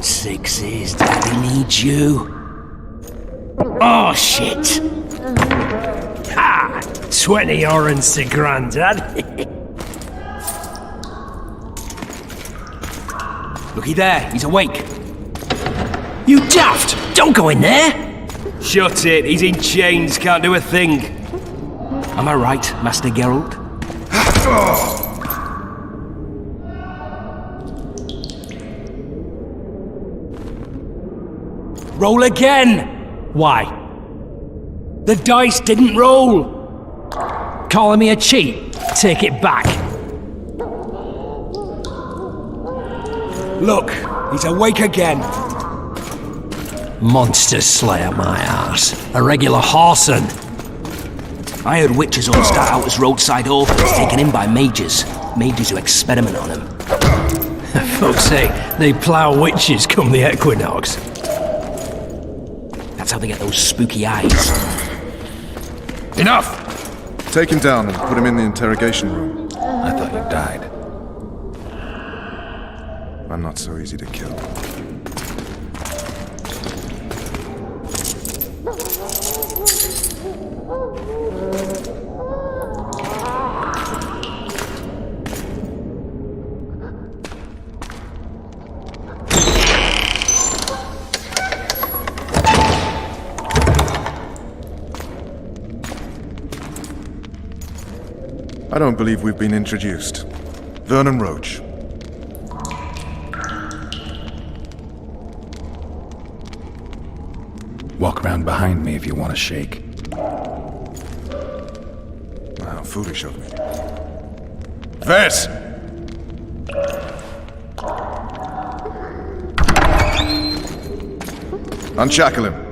on, sixes. Daddy needs you. Oh, shit. Ha! 20 orange to Grandad. Looky there, he's awake. You daft! Don't go in there! Shut it, he's in chains, can't do a thing. Am I right, Master Geralt? Roll again! Why? The dice didn't roll! Calling me a cheat? Take it back. Look, he's awake again. Monster slayer, my ass. A regular horson. I heard witches all start out as roadside orphans taken in by mages. Mages who experiment on them. Folks say they plough witches come the equinox. That's how they get those spooky eyes. Enough! Take him down and put him in the interrogation room. I thought you died. I'm not so easy to kill. I don't believe we've been introduced. Vernon Roach. Walk around behind me if you want to shake. How foolish of me. Ves! Unshackle him.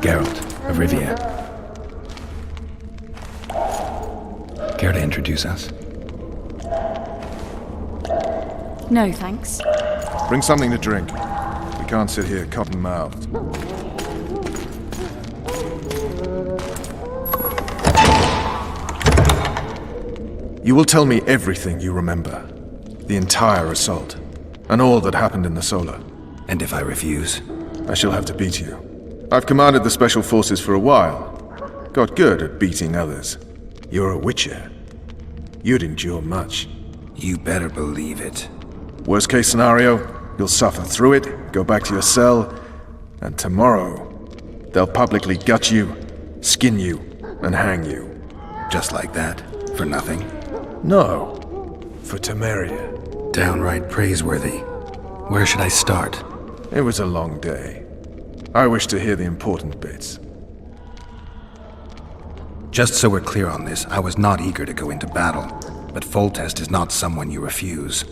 Geralt of Rivia. Care to introduce us? No, thanks. Bring something to drink. We can't sit here cotton-mouthed. You will tell me everything you remember. The entire assault. And all that happened in the Solar. And if I refuse? I shall have to beat you. I've commanded the Special Forces for a while. Got good at beating others. You're a witcher. You'd endure much. You better believe it. Worst case scenario, you'll suffer through it, go back to your cell, and tomorrow, they'll publicly gut you, skin you, and hang you. Just like that? For nothing? No. For Temeria. Downright praiseworthy. Where should I start? It was a long day. I wish to hear the important bits. Just so we're clear on this, I was not eager to go into battle, but Foltest is not someone you refuse.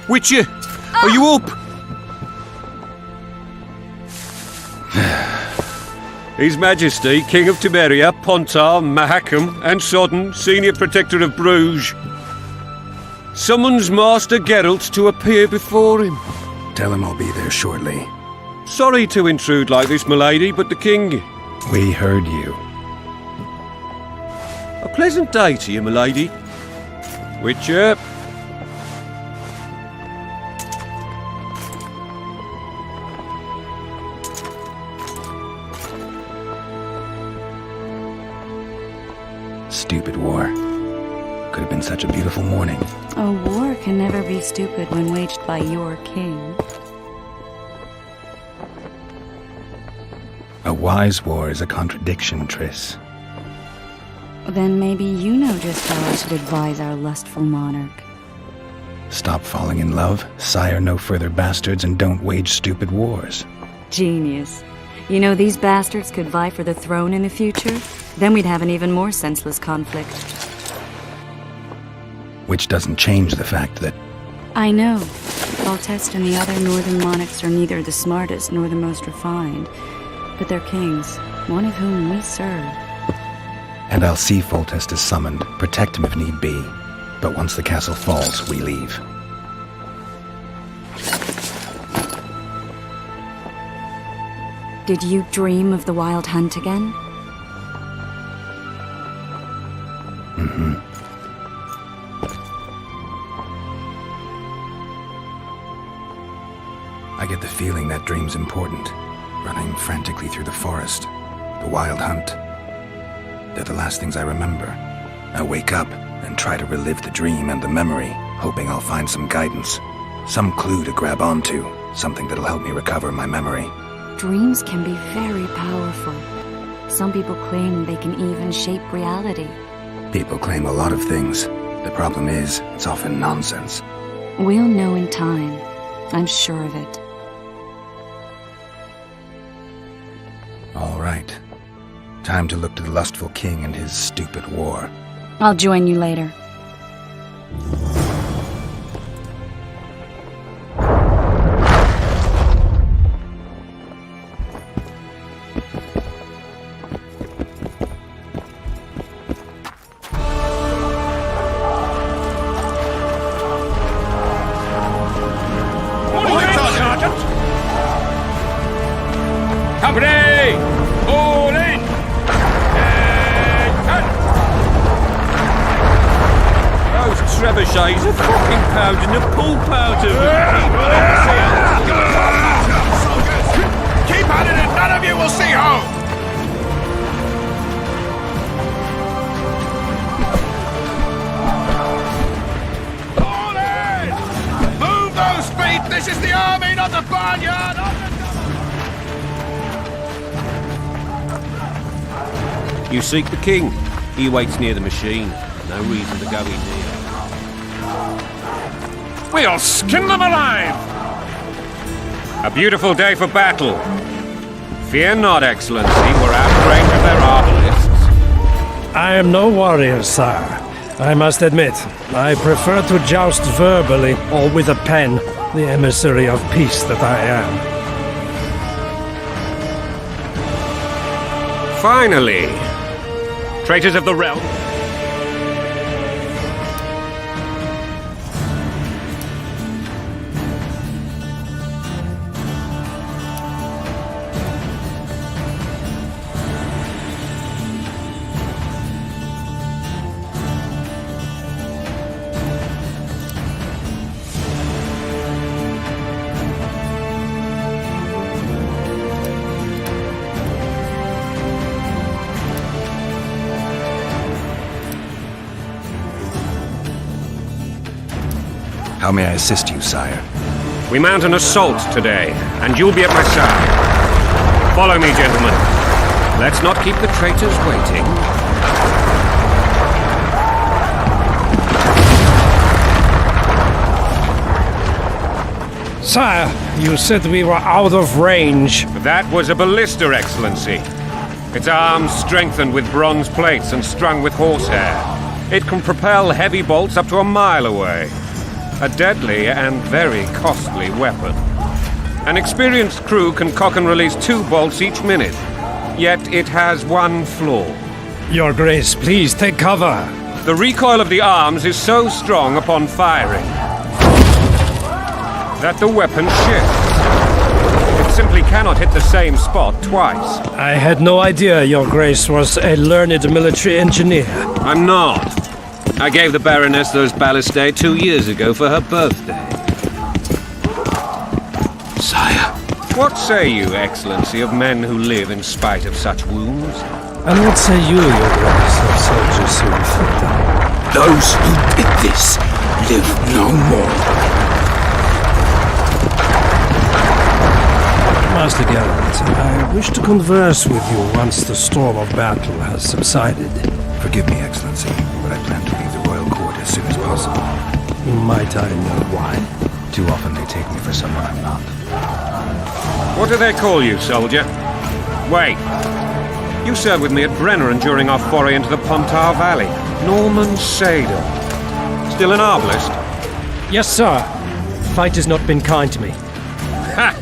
Witcher, are you up? His Majesty, King of Temeria, Pontar, Mahakam, and Sodden, Senior Protector of Bruges, summons Master Geralt to appear before him. Tell him I'll be there shortly. Sorry to intrude like this, milady, but the King... We heard you. A pleasant day to you, milady. Witcher. Stupid war. Could have been such a beautiful morning. A war can never be stupid when waged by your king. A wise war is a contradiction, Triss. Then maybe you know just how I should advise our lustful monarch. Stop falling in love, sire no further bastards, and don't wage stupid wars. Genius. You know, these bastards could vie for the throne in the future? Then we'd have an even more senseless conflict. Which doesn't change the fact that... I know. Foltest and the other northern monarchs are neither the smartest nor the most refined. But they're kings, one of whom we serve. And I'll see Foltest is summoned, protect him if need be. But once the castle falls, we leave. Did you dream of the wild hunt again? Mm-hmm. I get the feeling that dream's important. Running frantically through the forest. The wild hunt. They're the last things I remember. I wake up and try to relive the dream and the memory, hoping I'll find some guidance. Some clue to grab onto. Something that'll help me recover my memory. Dreams can be very powerful. Some people claim they can even shape reality. People claim a lot of things. The problem is, it's often nonsense. We'll know in time. I'm sure of it. All right. Time to look to the lustful king and his stupid war. I'll join you later. Company! All in! Those trebuchets are fucking pounding the pulp out of Keep at it and none of you will see home! All in! Move those feet! This is the army, not the barnyard! You seek the king. He waits near the machine. No reason to go in here. We'll skin them alive! A beautiful day for battle. Fear not, Excellency. We're out of range of their arbalists. I am no warrior, sire. I must admit, I prefer to joust verbally or with a pen, the emissary of peace that I am. Finally! Traitors of the realm. How may I assist you, sire? We mount an assault today, and you'll be at my side. Follow me, gentlemen. Let's not keep the traitors waiting. Sire, you said we were out of range. That was a ballista, Excellency. Its arms strengthened with bronze plates and strung with horsehair. It can propel heavy bolts up to a mile away. A deadly and very costly weapon. An experienced crew can cock and release 2 bolts each minute. Yet it has one flaw. Your Grace, please take cover. The recoil of the arms is so strong upon firing that the weapon shifts. If simply cannot hit the same spot twice. I had no idea your grace was a learned military engineer. I'm not. I gave the Baroness those ballistae 2 years ago for her birthday. Sire. What say you, Excellency, of men who live in spite of such wounds? And what say you, your grace, of soldiers who inflict them? Those who did this live no more. Master Gallant, I wish to converse with you once the storm of battle has subsided. Forgive me, Excellency, but I plan to leave the royal court as soon as possible. Might I know why? Too often they take me for someone I'm not. What do they call you, soldier? Wait. You served with me at Brenner during our foray into the Pontar Valley. Norman Sador. Still an arbalist? Yes, sir. Fate has not been kind to me. Ha!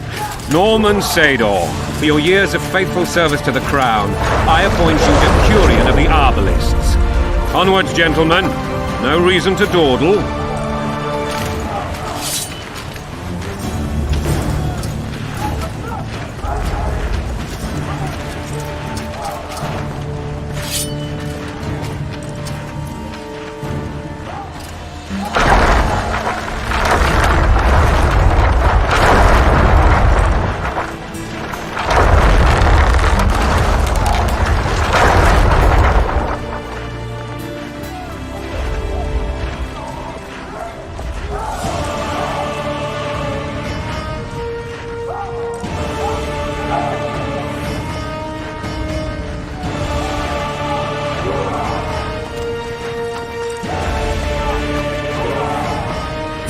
Norman Sador, for your years of faithful service to the Crown, I appoint you Decurion of the Arbalists. Onwards, gentlemen. No reason to dawdle.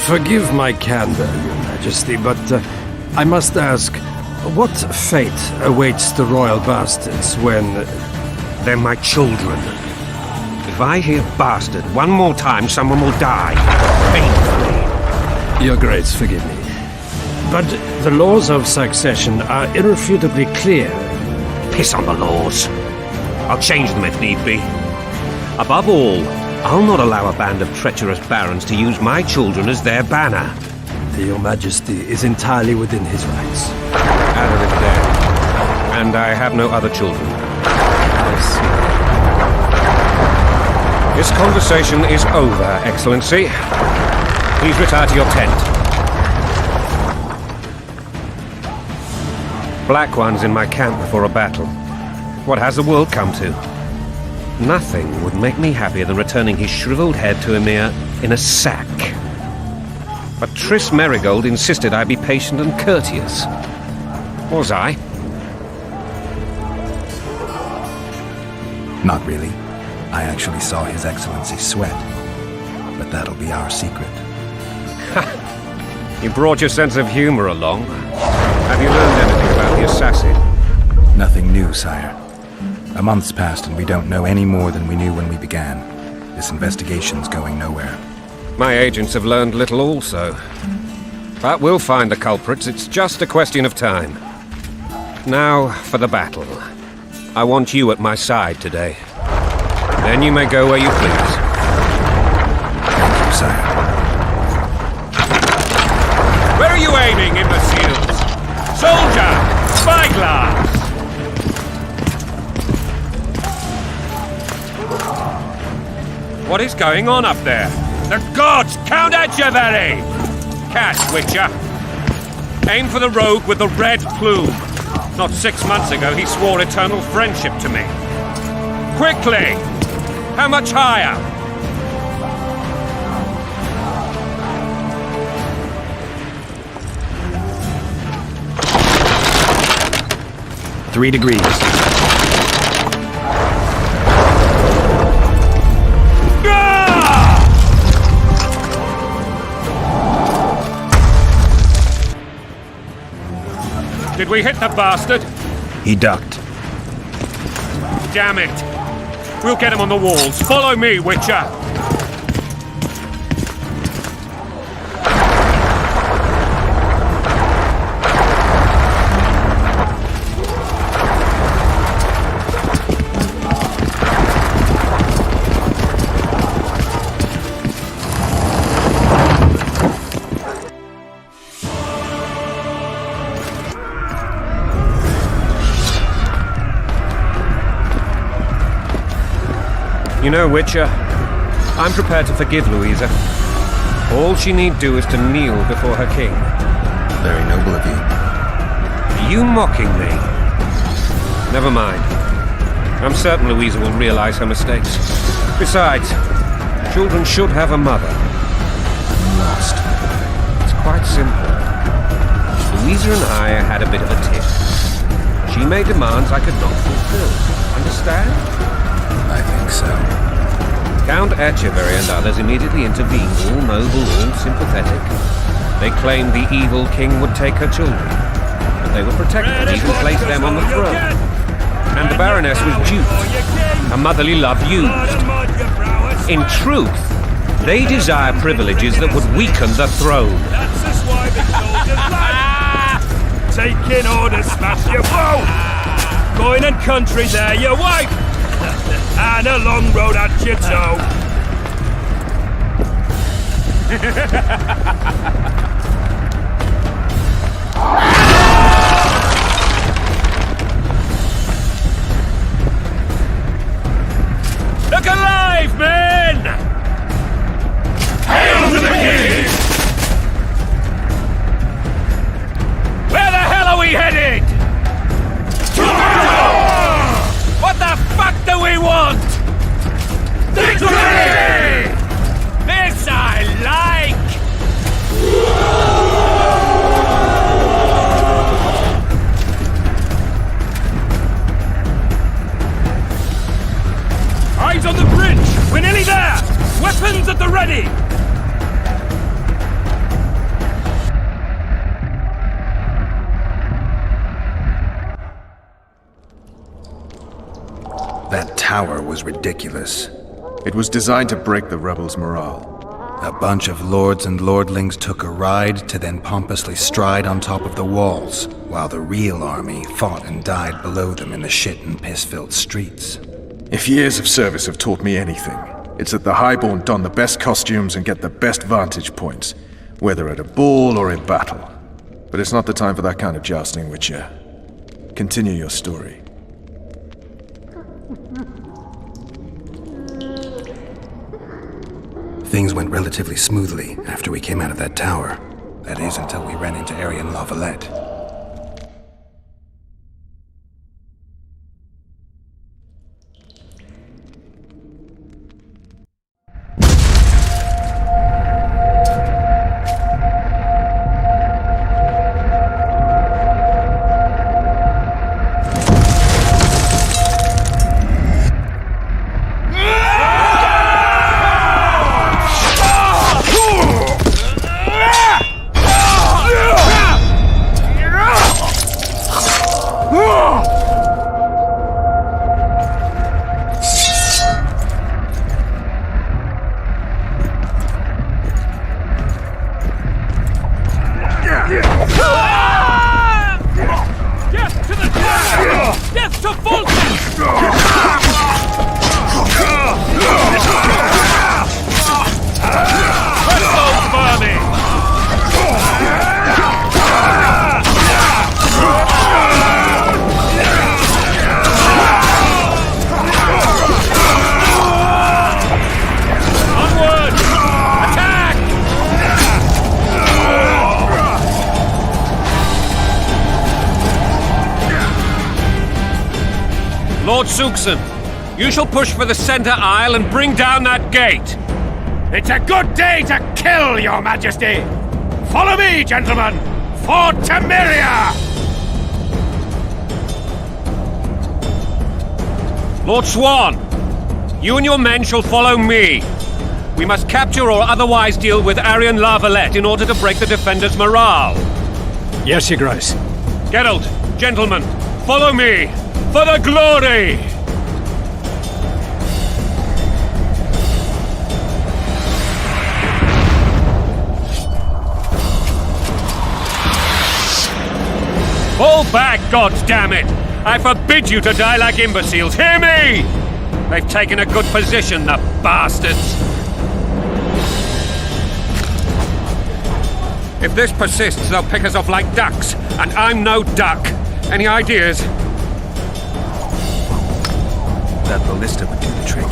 Forgive my candor, Your Majesty, but I must ask, what fate awaits the royal bastards when... They're my children. If I hear bastard one more time, someone will die. Painfully. Your Grace, forgive me. But the laws of succession are irrefutably clear. Piss on the laws. I'll change them if need be. Above all, I'll not allow a band of treacherous barons to use my children as their banner. Your Majesty is entirely within his rights. Adder is dead, and I have no other children. I see. This conversation is over, Excellency. Please retire to your tent. Black ones in my camp before a battle. What has the world come to? Nothing would make me happier than returning his shriveled head to Emir in a sack. But Triss Merigold insisted I be patient and courteous. Was I? Not really. I actually saw His Excellency sweat. But that'll be our secret. You brought your sense of humor along. Have you learned anything about the assassin? Nothing new, sire. A month's passed and we don't know any more than we knew when we began. This investigation's going nowhere. My agents have learned little also. But we'll find the culprits, it's just a question of time. Now for the battle. I want you at my side today. Then you may go where you please. Thank you, sire. Where are you aiming, imbeciles? Soldier! Spyglass! What is going on up there? The gods count at you, Very! Catch, Witcher. Aim for the rogue with the red plume. Not 6 months ago, he swore eternal friendship to me. Quickly! How much higher? Three degrees. Did we hit the bastard? He ducked. Damn it! We'll get him on the walls. Follow me, Witcher! You know, Witcher, I'm prepared to forgive Louisa. All she need do is to kneel before her king. Very noble of you. Are you mocking me? Never mind. I'm certain Louisa will realize her mistakes. Besides, children should have a mother. I'm lost. It's quite simple. Louisa and I had a bit of a tiff. She made demands I could not fulfill. Understand? I think so. Count Etcheverry and others immediately intervened, all noble, all sympathetic. They claimed the evil king would take her children, but they would protect them, even place them on the throne. And the Baroness was duped, her motherly love used. In truth, they desire privileges that would weaken the throne. That's just why the soldiers like. Taking orders, smash your foe. Going and country there, your wife. And a long road at your toe. Look alive, men! Hail to the king! Where the hell are we headed? What the fuck do we want? Victory! This I like! Eyes on the bridge! We're nearly there! Weapons at the ready! That tower was ridiculous. It was designed to break the rebels' morale. A bunch of lords and lordlings took a ride to then pompously stride on top of the walls, while the real army fought and died below them in the shit and piss-filled streets. If years of service have taught me anything, it's that the highborn don the best costumes and get the best vantage points, whether at a ball or in battle. But it's not the time for that kind of jousting, Witcher. Continue your story. Things went relatively smoothly after we came out of that tower. That is, until we ran into Aryan Lavalette. Lord Suxon, you shall push for the center aisle and bring down that gate. It's a good day to kill, your majesty! Follow me, gentlemen! For Temeria! Lord Swan, you and your men shall follow me. We must capture or otherwise deal with Aryan Lavalette in order to break the defenders' morale. Yes, Your Grace. Geralt, gentlemen, follow me! For the glory! Fall back, goddammit! I forbid you to die like imbeciles, hear me! They've taken a good position, the bastards! If this persists, they'll pick us off like ducks, and I'm no duck. Any ideas? That ballista would do the trick.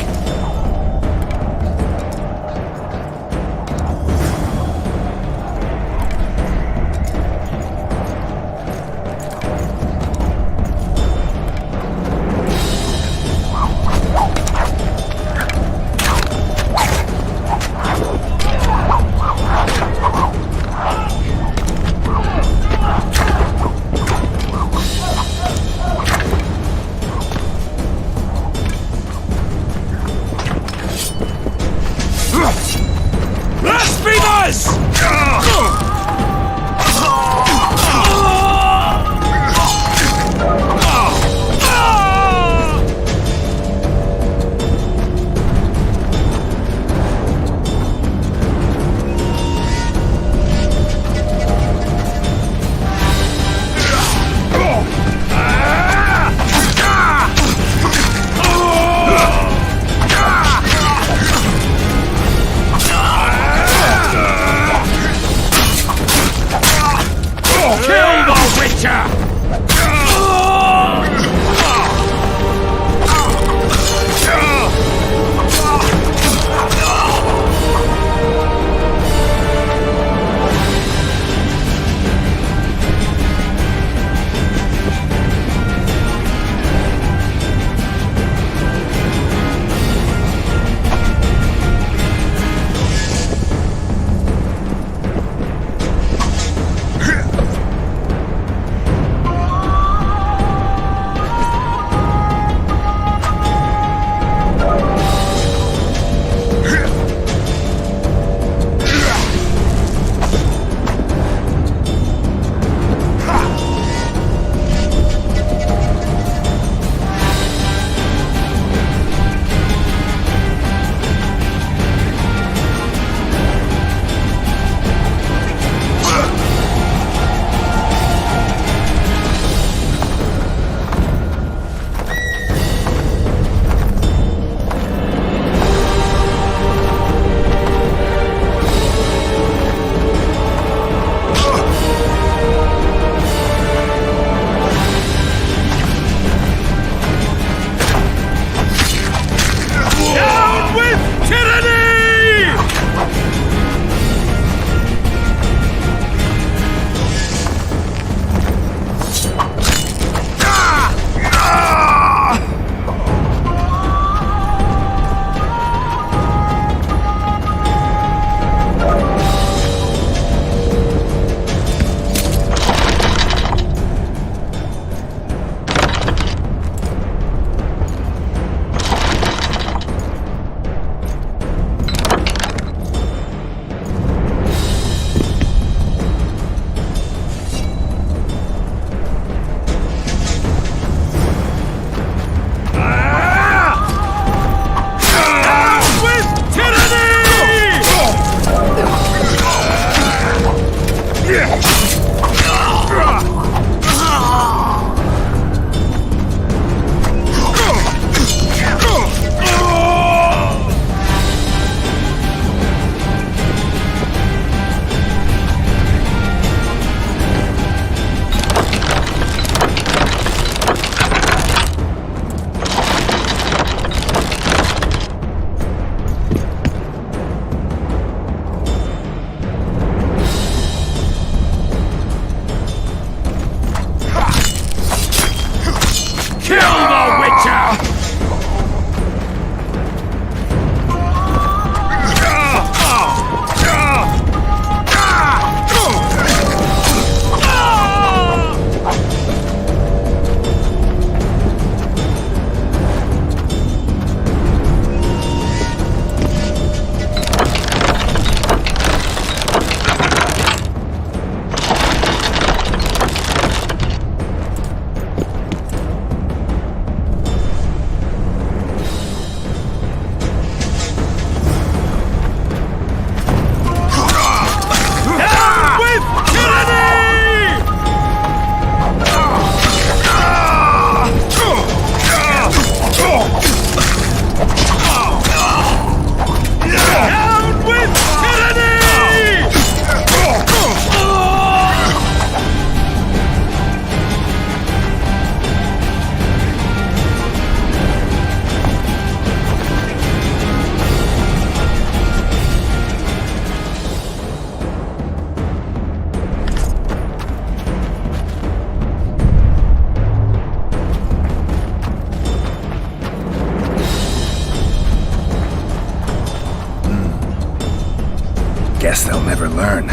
Guess they'll never learn.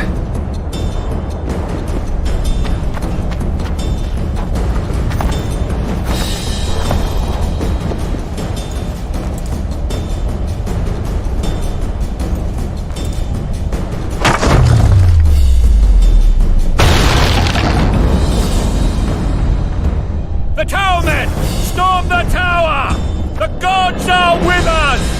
The tower men! Storm the tower! The gods are with us!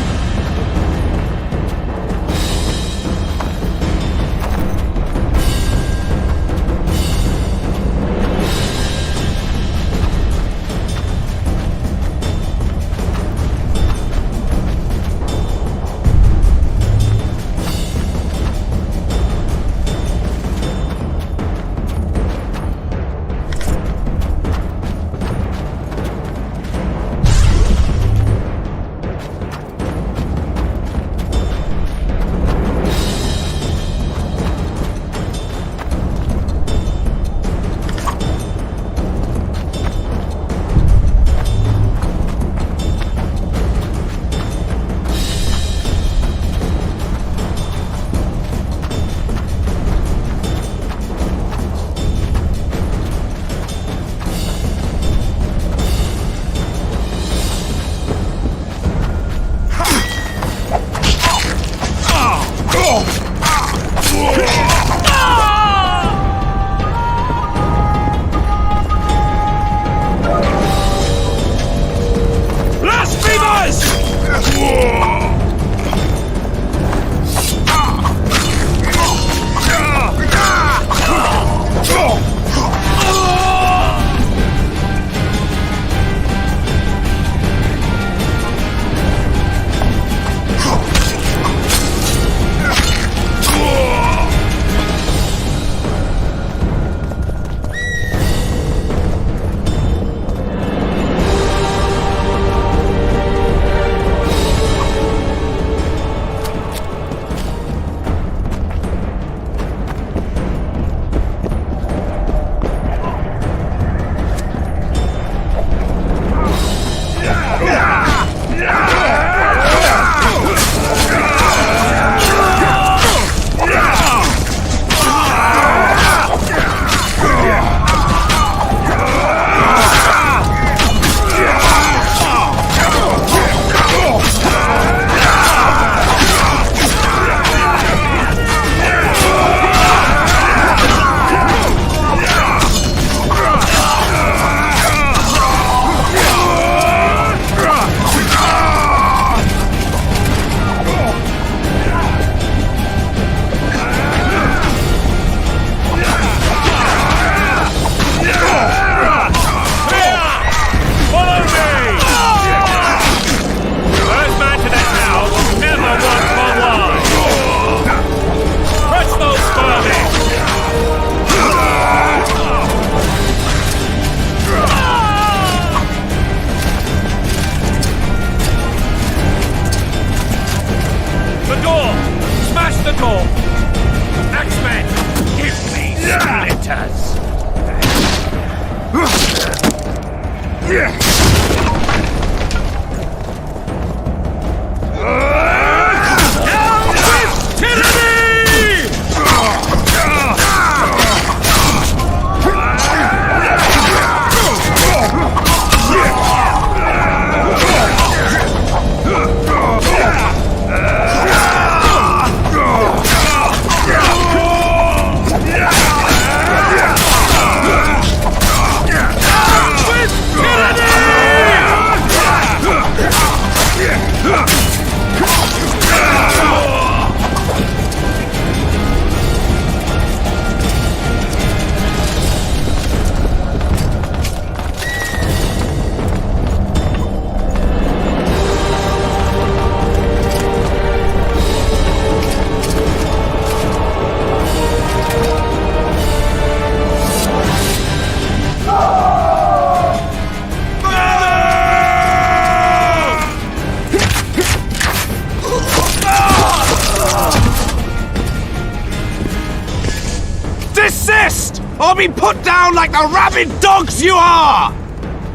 Desist! Or be put down like the rabid dogs you are!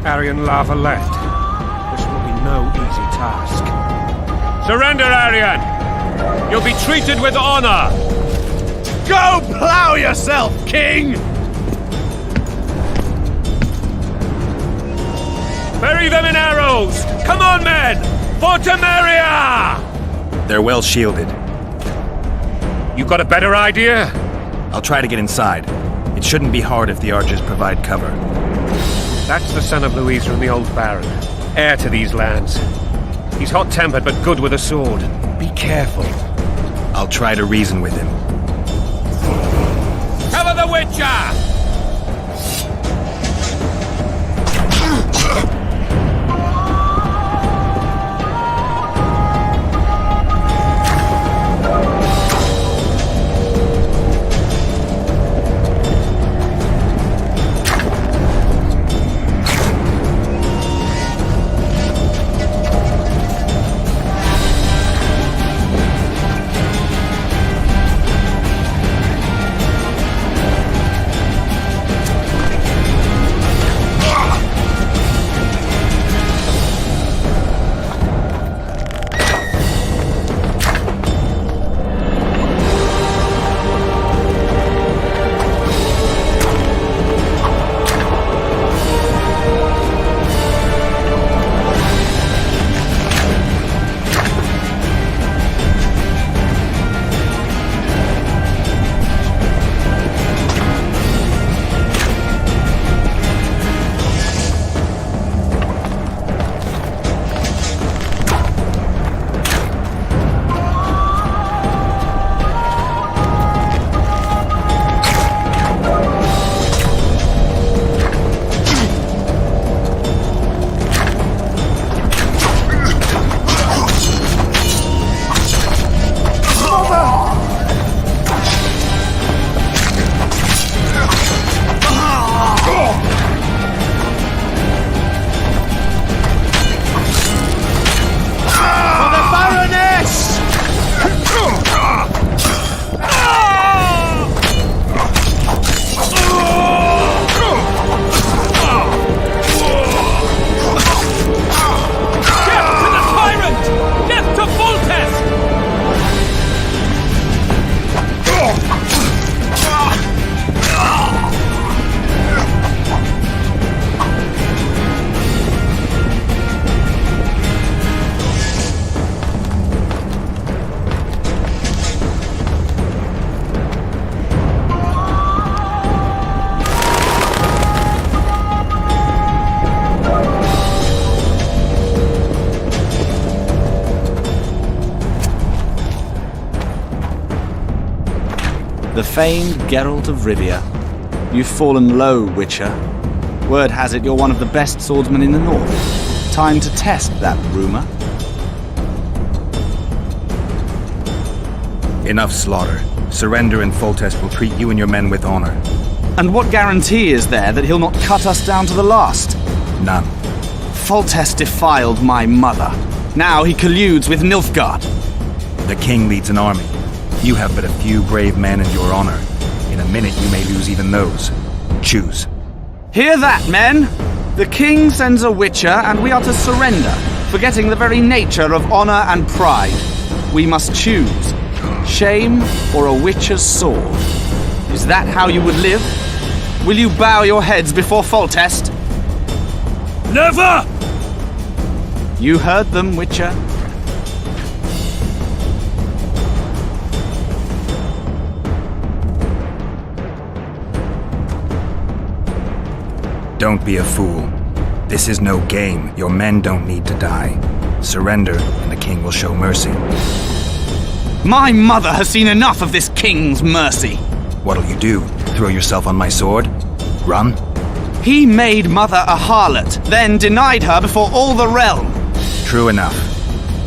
Aryan lava left. This will be no easy task. Surrender, Aryan! You'll be treated with honor! Go plow yourself, king! Bury them in arrows! Come on, men! For Temeria! They're well shielded. You got a better idea? I'll try to get inside. It shouldn't be hard if the archers provide cover. That's the son of Louisa and the old Baron, heir to these lands. He's hot-tempered but good with a sword. Be careful. I'll try to reason with him. Cover the Witcher! The famed Geralt of Rivia. You've fallen low, Witcher. Word has it you're one of the best swordsmen in the north. Time to test that rumor. Enough slaughter. Surrender and Foltest will treat you and your men with honor. And what guarantee is there that he'll not cut us down to the last? None. Foltest defiled my mother. Now he colludes with Nilfgaard. The king leads an army. You have but a few brave men and your honor. In a minute you may lose even those. Choose. Hear that, men! The king sends a witcher and we are to surrender, forgetting the very nature of honor and pride. We must choose. Shame or a witcher's sword. Is that how you would live? Will you bow your heads before Foltest? Never! You heard them, Witcher. Don't be a fool. This is no game. Your men don't need to die. Surrender, and the king will show mercy. My mother has seen enough of this king's mercy. What'll you do? Throw yourself on my sword? Run? He made mother a harlot, then denied her before all the realm. True enough.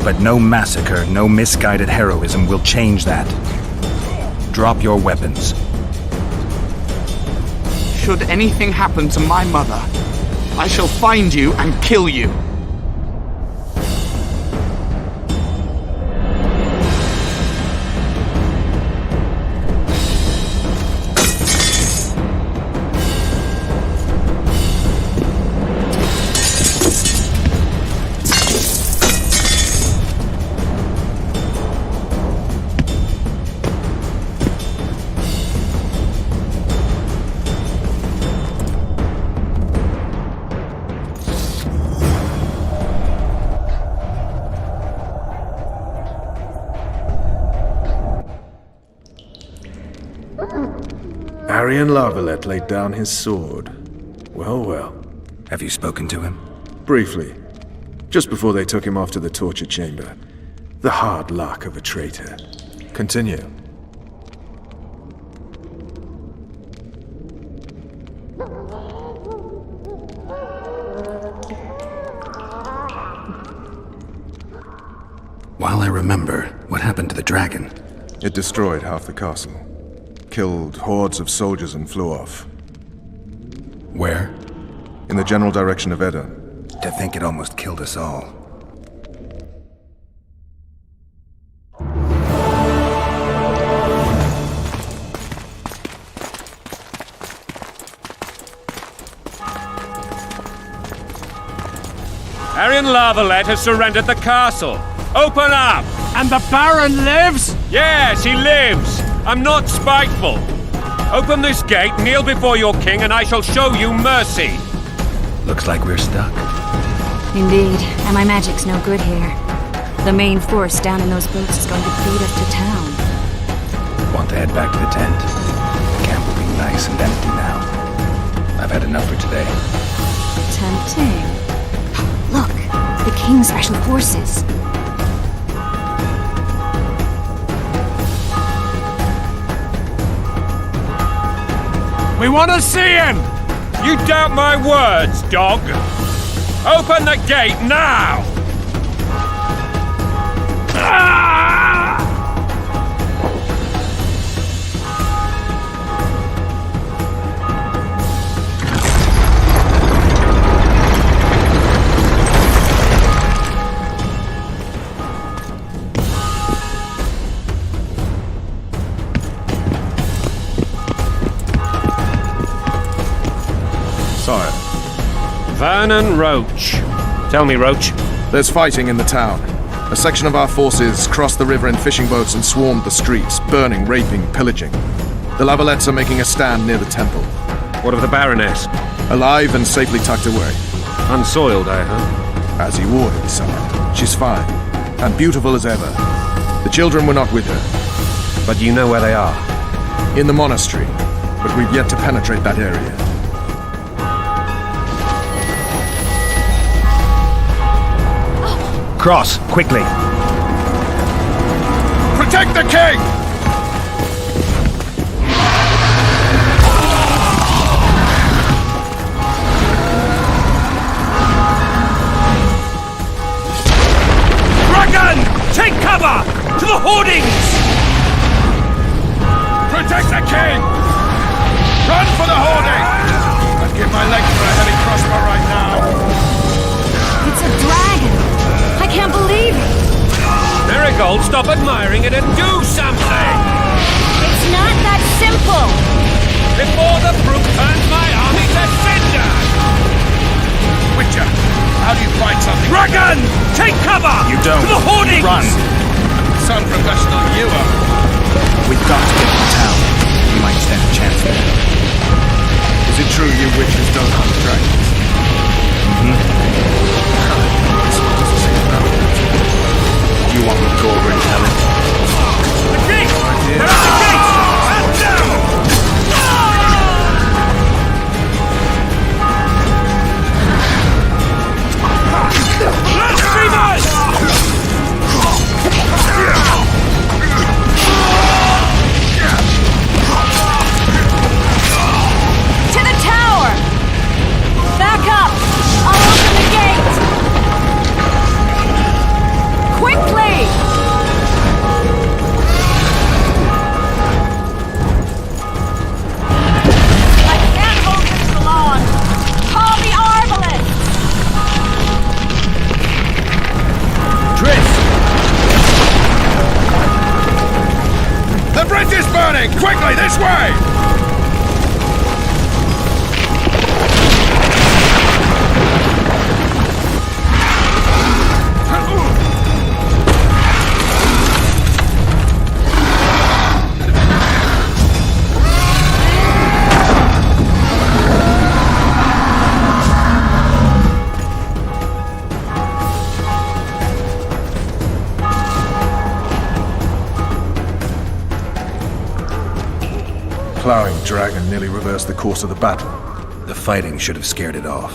But no massacre, no misguided heroism will change that. Drop your weapons. Should anything happen to my mother, I shall find you and kill you. Arian Larvalet laid down his sword. Well, well. Have you spoken to him? Briefly. Just before they took him off to the torture chamber. The hard luck of a traitor. Continue. While I remember, what happened to the dragon? It destroyed half the castle. Killed hordes of soldiers and flew off. Where? In the general direction of Edda. To think it almost killed us all. Arian Larvalet has surrendered the castle. Open up! And the Baron lives? Yes, he lives. I'm not spiteful. Open this gate, kneel before your king, and I shall show you mercy. Looks like we're stuck. Indeed, and my magic's no good here. The main force down in those boats is going to feed us to town. Want to head back to the tent? The camp will be nice and empty now. I've had enough for today. Tempting. Look, the King's special forces. We want to see him! You doubt my words, dog? Open the gate now! Sire, Vernon Roach. Tell me, Roach. there's fighting in the town. A section of our forces crossed the river in fishing boats and swarmed the streets, burning, raping, pillaging. The Lavalets are making a stand near the temple. What of the Baroness? Alive and safely tucked away. Unsoiled, I hope. As he ordered, sire. She's fine, and beautiful as ever. The children were not with her. But you know where they are. In the monastery, but we've yet to penetrate that area. Cross, quickly! Protect the king! Dragon! Take cover! To the hoardings! Protect the king! Run for the hoarding! I'd give my leg for a heavy crossbow right now. It's a dragon! I can't believe it! Marigold, stop admiring it and do something! It's not that simple! Before the brute turns my army to cinder! Witcher, how do you fight something? Dragon! Take cover! You don't. To the hoardings! Run! Some professional you are. We've got to get to town. We might stand a chance there. Is it true you witches don't hunt dragons? Do you want me to go over and tell him? The gate! They're at the gate! Stand down! Blasphemers! To the tower! Back up! I'll open the gate! Quickly! I can't hold this for long! Call the arbalists! The bridge is burning! Quickly, this way! ploughing dragon nearly reversed the course of the battle. The fighting should have scared it off.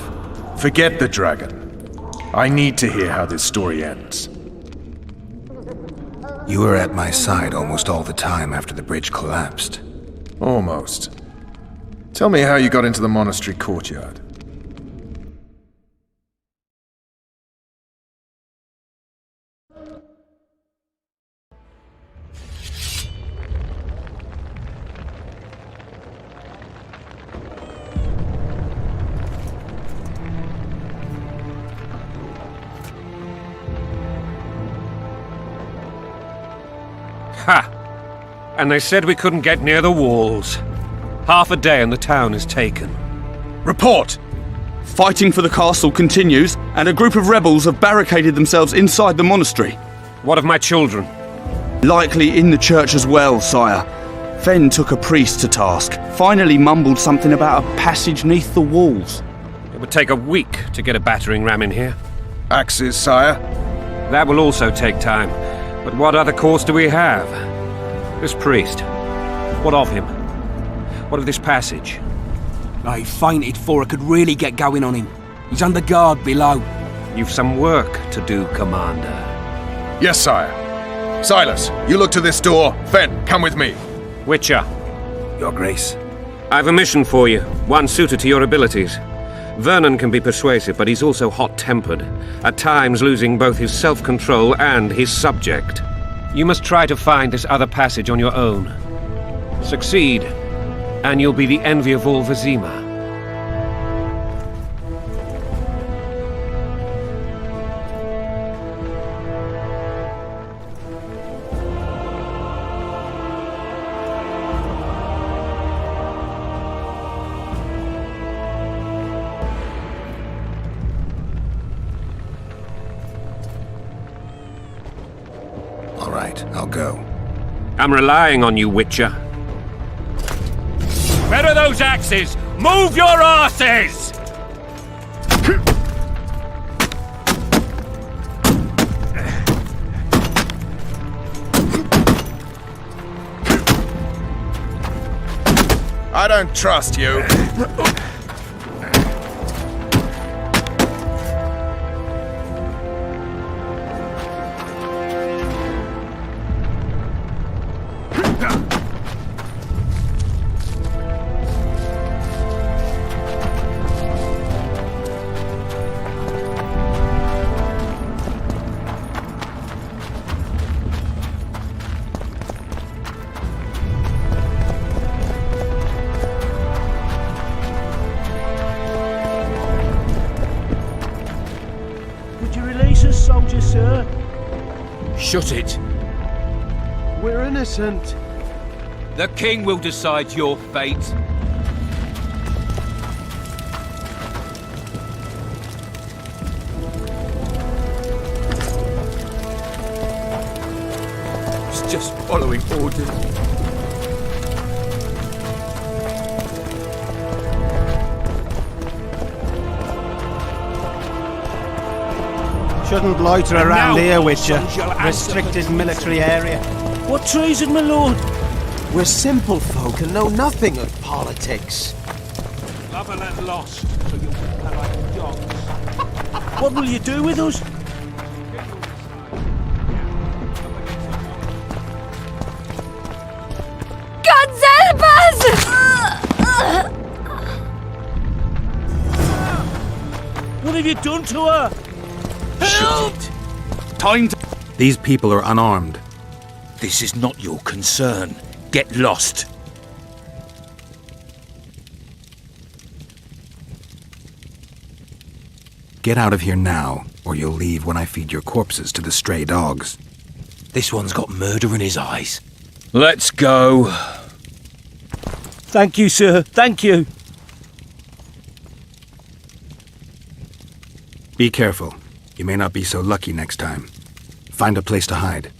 Forget the dragon. I need to hear how this story ends. You were at my side almost all the time after the bridge collapsed. Almost. Tell me how you got into the monastery courtyard. Ha! And they said we couldn't get near the walls. Half a day and the town is taken. Report! Fighting for the castle continues, and a group of rebels have barricaded themselves inside the monastery. What of my children? Likely in the church as well, sire. Fen took a priest to task, finally mumbled something about a passage neath the walls. It would take a week to get a battering ram in here. Axes, sire? That will also take time. But what other course do we have? This priest. What of him? What of this passage? I fainted before I could really get going on him. He's under guard below. You've some work to do, Commander. Yes, sire. Silas, you look to this door. Fen, come with me. Witcher. Your Grace. I've a mission for you, one suited to your abilities. Vernon can be persuasive, but he's also hot-tempered, at times losing both his self-control and his subject. You must try to find this other passage on your own. Succeed, and you'll be the envy of all Vizima. All right, I'll go. I'm relying on you, Witcher. Where are those axes? Move your arses! I don't trust you. Would you release us, soldier, sir? Shut it. We're innocent. The king will decide your fate. It's just following orders. Shouldn't loiter around now, here, Witcher. sons, you'll answer Restricted for military area. What treason, my lord? We're simple folk and know nothing of politics. Love and let lost, so you'll whimper like dogs. What will you do with us? God help us! What have you done to her? Help! Time to... These people are unarmed. This is not your concern. Get lost. Get out of here now, or you'll leave when I feed your corpses to the stray dogs. This one's got murder in his eyes. Let's go. Thank you, sir. Thank you. Be careful. You may not be so lucky next time. Find a place to hide.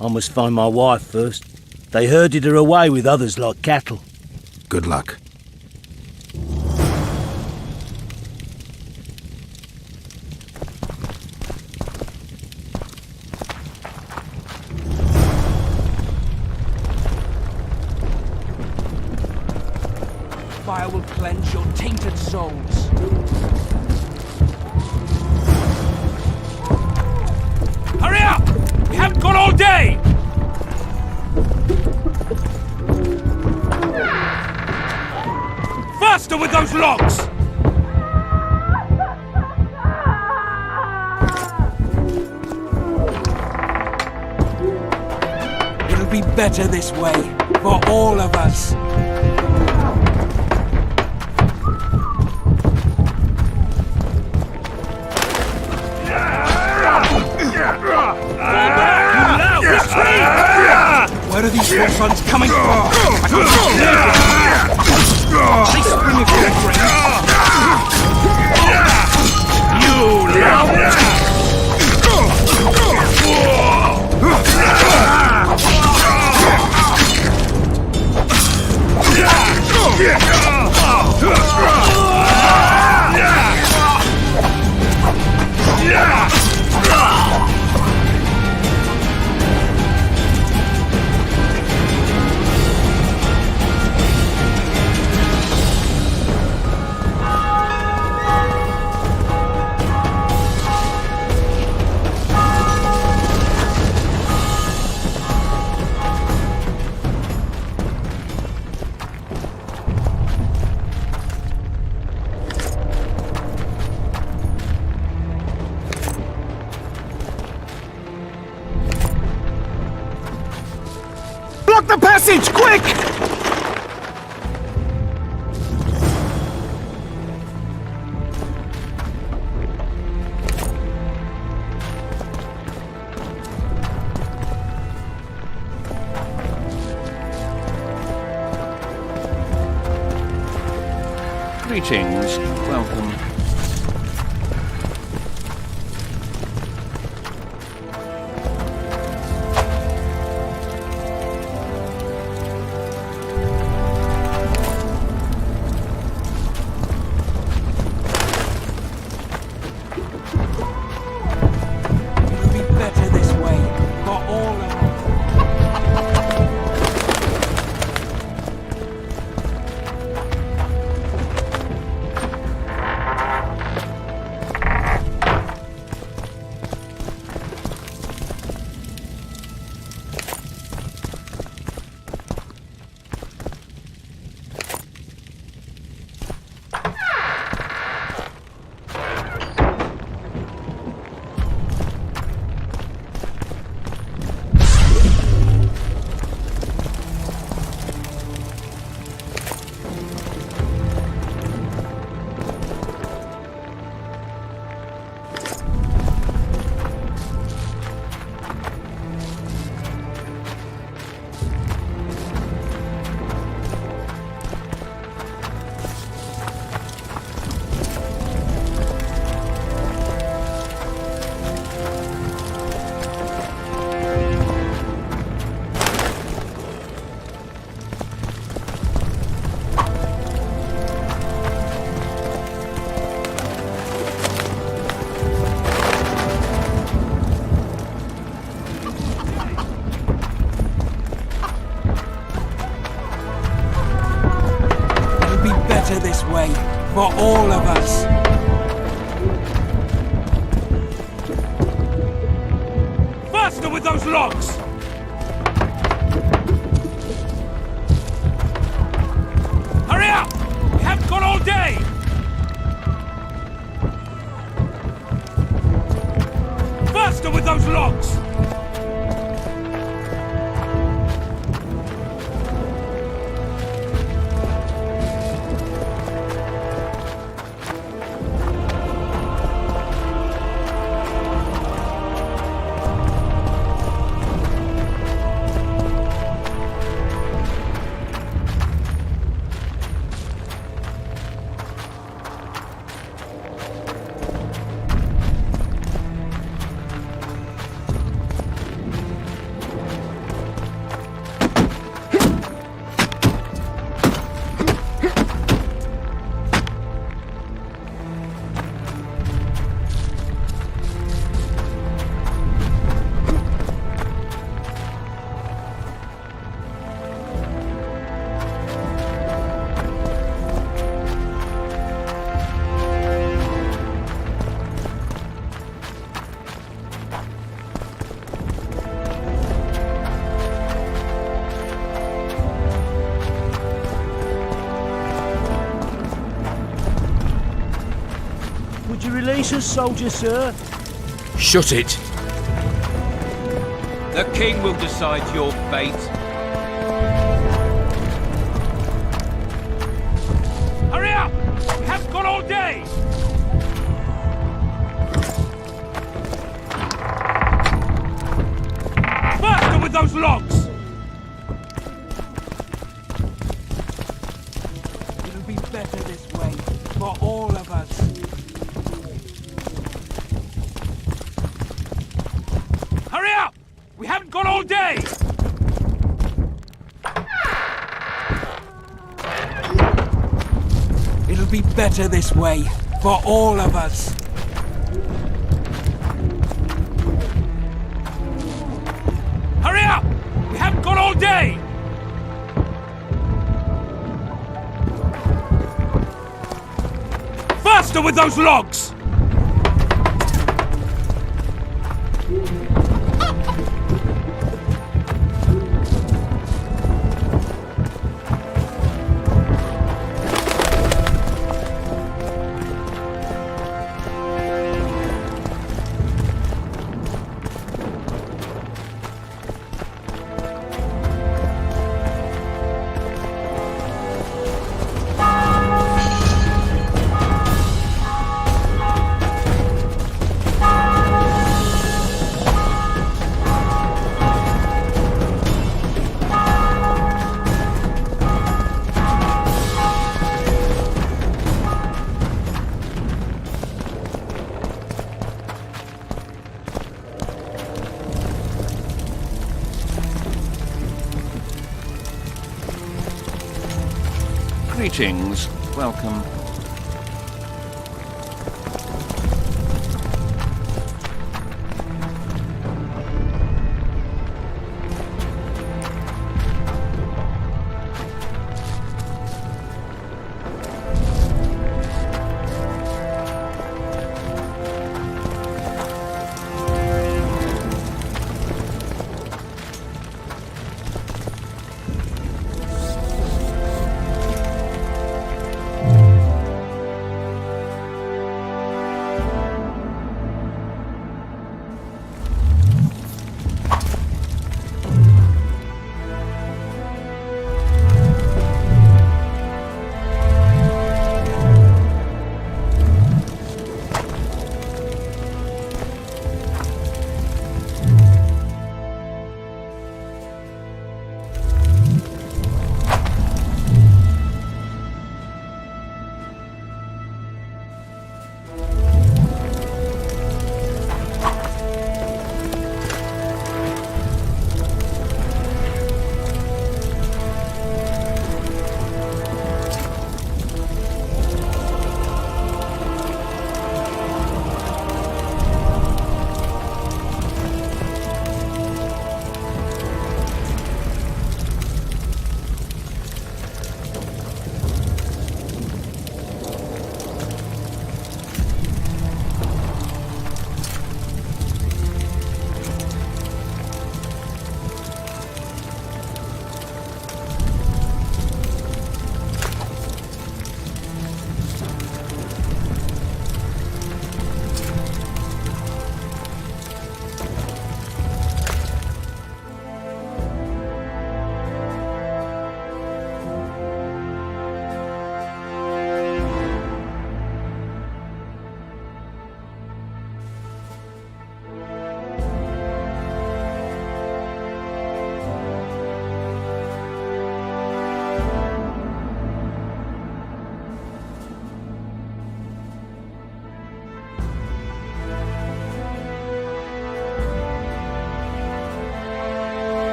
I must find my wife first. They herded her away with others like cattle. Good luck. fire will cleanse your tainted souls. Hurry up! We haven't got all day! Faster with those logs! It'll be better this way, for all of us. Where are these horse runs coming from? I can't they spring if they're afraid. You lout! Block the passage, quick! Greetings. Welcome. It'll be better this way, for all of us. This way, for all of us. Faster with those logs! Hurry up! We haven't got all day! Faster with those logs! gracious soldier, sir. Shut it. The king will decide your fate. Hurry up! We haven't got all day! Faster with those logs! It'll be better this way, for all of us. Hurry up! We haven't got all day! It'll be better this way, for all of us. Hurry up! We haven't got all day! Faster with those logs! Greetings. Welcome.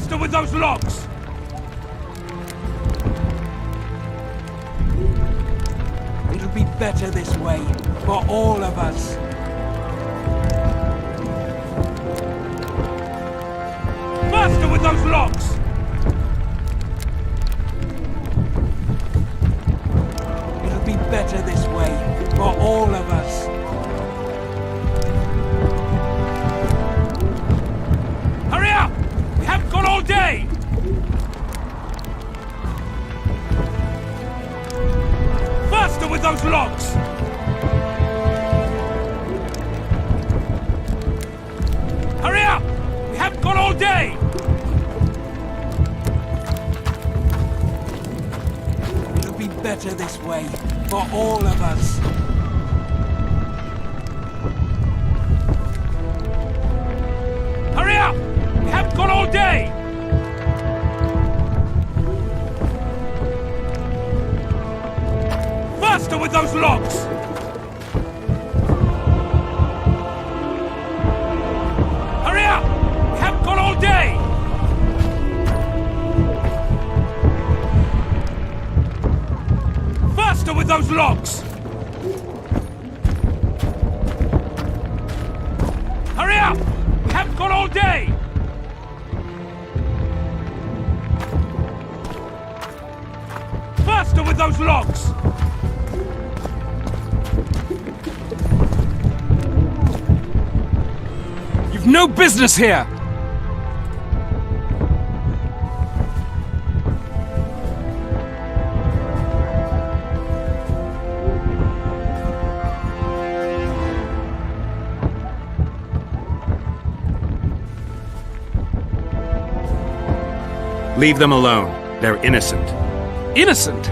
Faster with those logs! It'll be better this way, for all of us. Faster with those logs! It'll be better this way, for all of us. Hurry up! We haven't got all day! Faster with those logs! Hurry up! We haven't got all day! It'll be better this way, for all of us. Hurry up! We haven't got all day! Faster with those logs! Hurry up! We haven't got all day! Faster with those logs! Hurry up! We haven't got all day! Faster with those logs! You've no business here! Leave them alone. They're innocent. Innocent?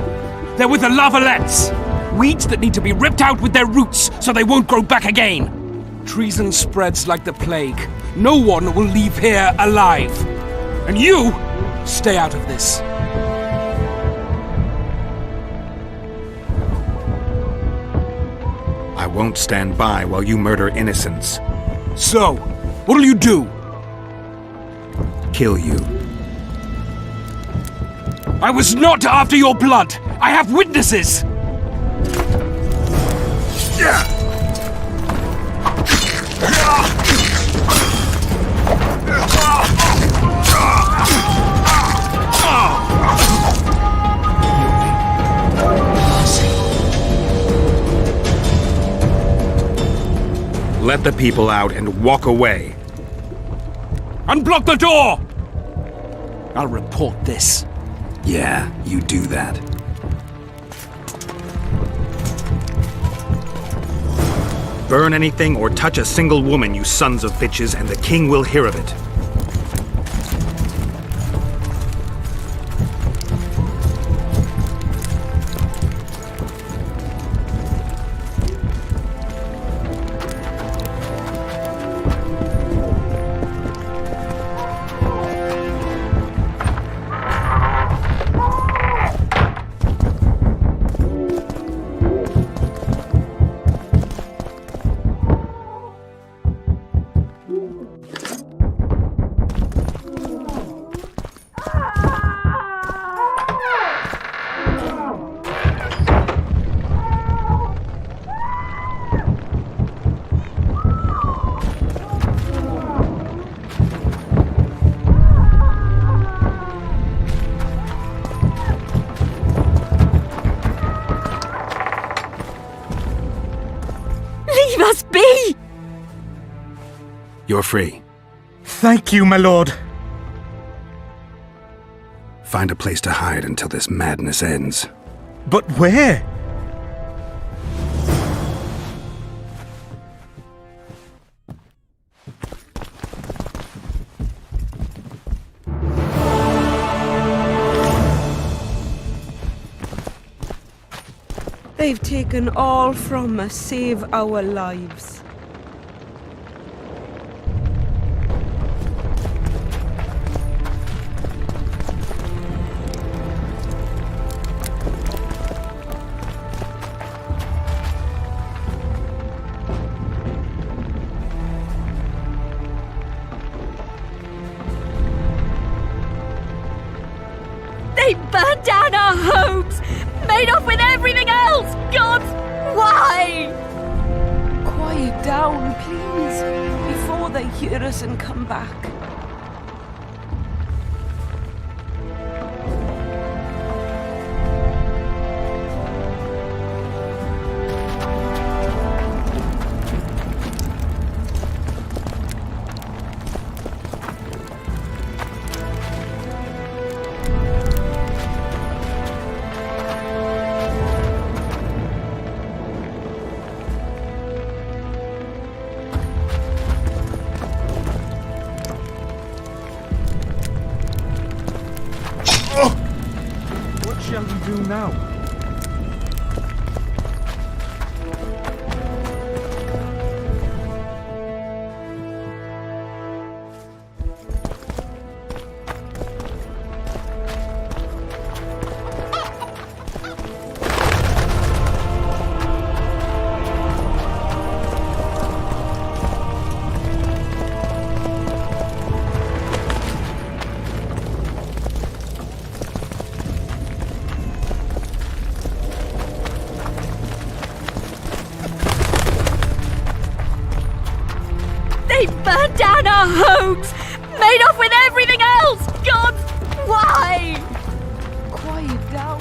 They're with the lavalettes! Weeds that need to be ripped out with their roots so they won't grow back again! Treason spreads like the plague. No one will leave here alive. And you, stay out of this. I won't stand by while you murder innocents. So, what'll you do? Kill you. I was not after your blood! I have witnesses! Let the people out and walk away. Unblock the door! I'll report this. Yeah, you do that. Burn anything or touch a single woman, you sons of bitches, and the king will hear of it. Leave us be! You're free. Thank you, my lord. Find a place to hide until this madness ends. But where? They've taken all from us, save our lives. They burned down our homes, made off with everything else! God, why? Quiet down, please, before they hear us and come back. What shall we do now? They burned down our homes, made off with everything else! God, why? Quiet down.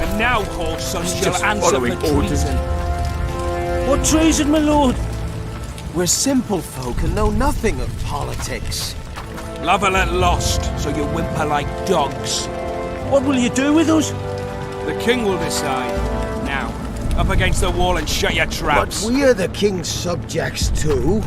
And now, whoreson, shall Just answer following for orders. treason. What treason, my lord? We're simple folk and know nothing of politics. Love-a-let lost, so you whimper like dogs. What will you do with us? The king will decide. Now, up against the wall and shut your traps. But we are the king's subjects too.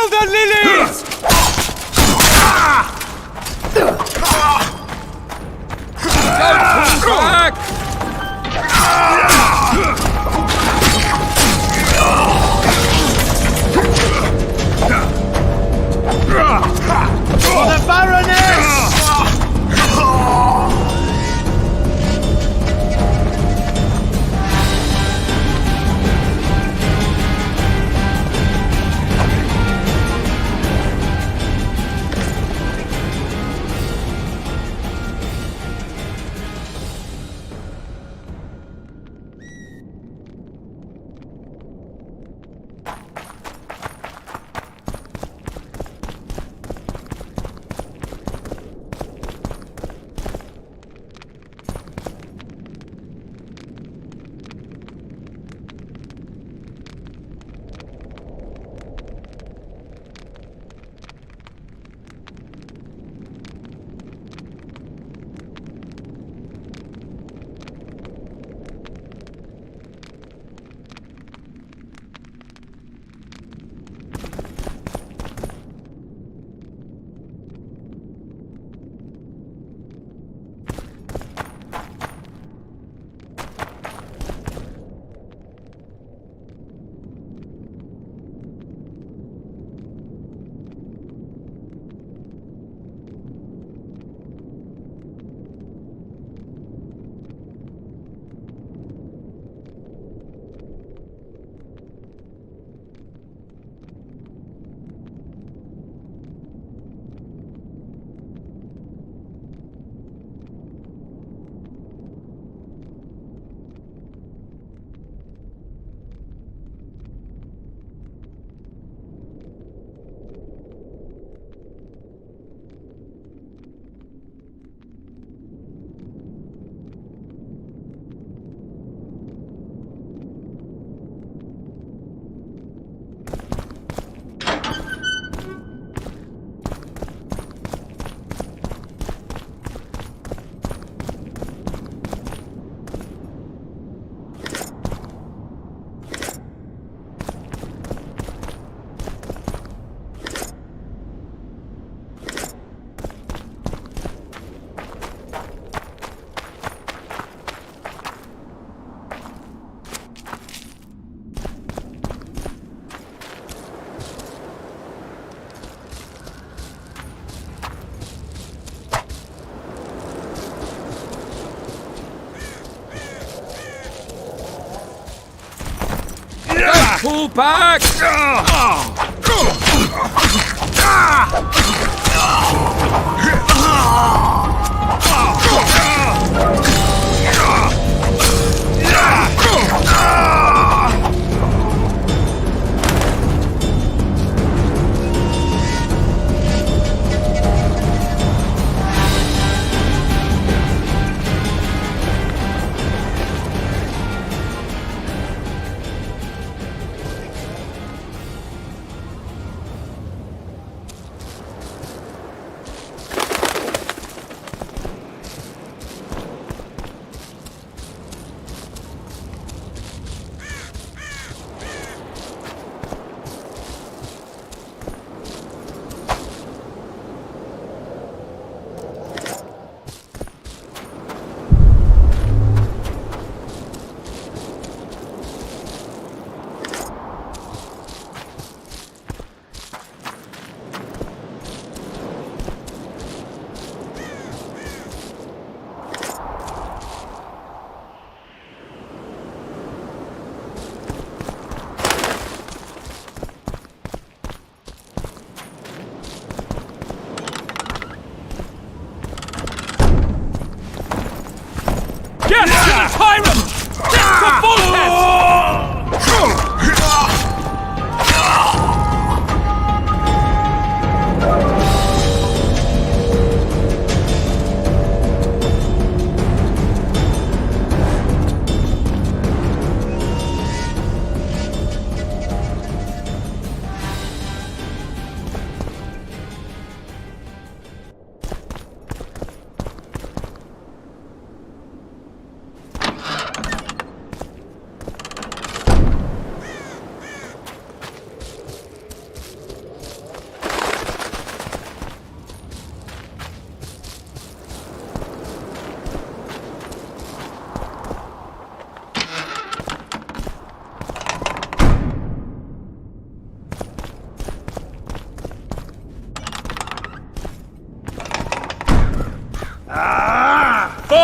Kill the lilies! Don't pull back! For the Baroness! Pull back!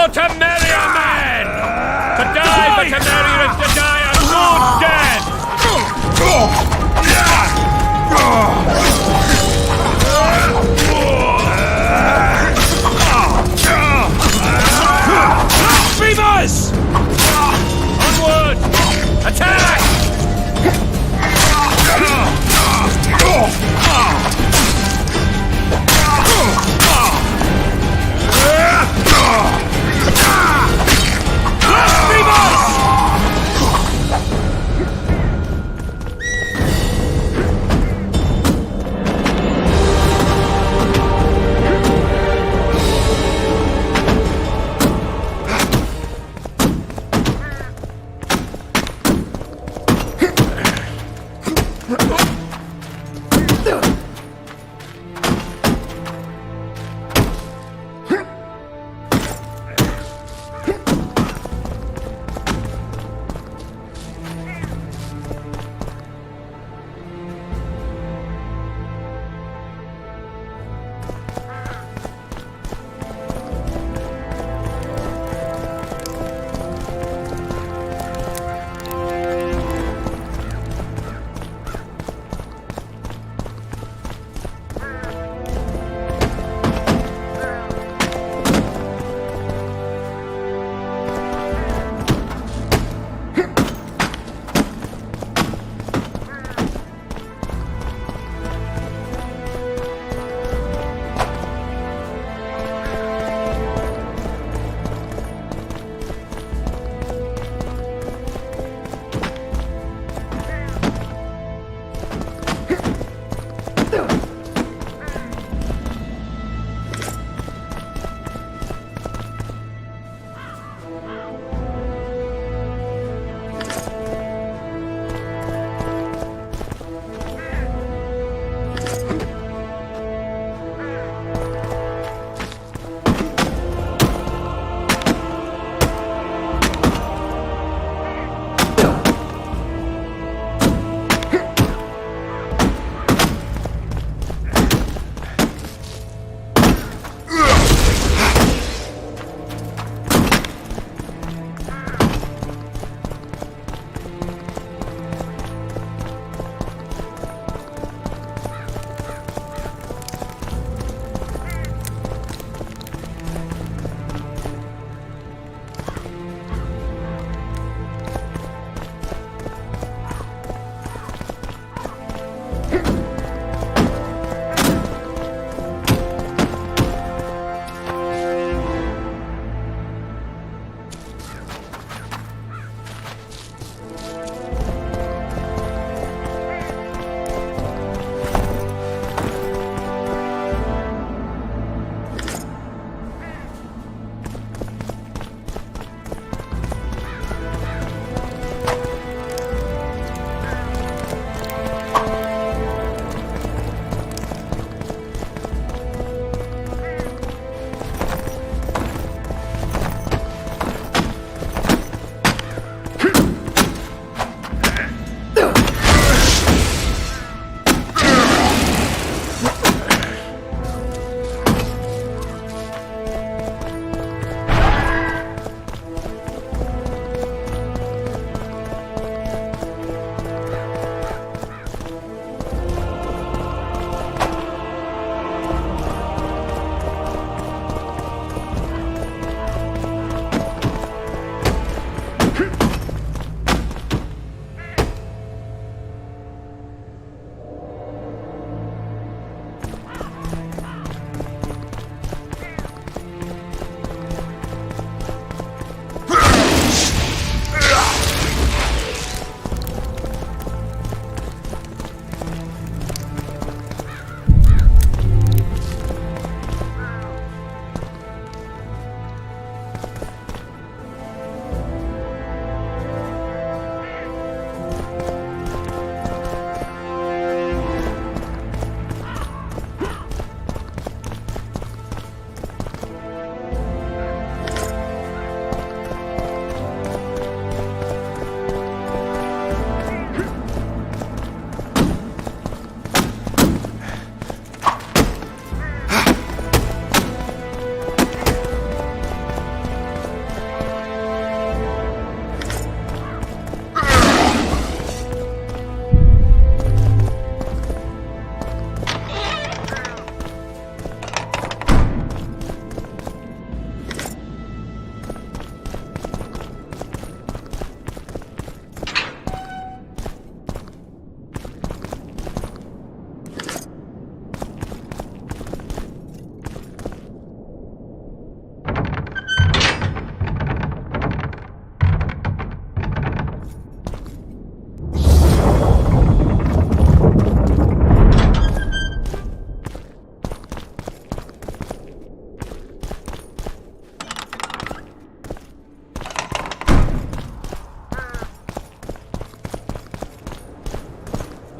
More to merrier men! To die but to merrier is to die a good death! Beavers! Onward! Attack!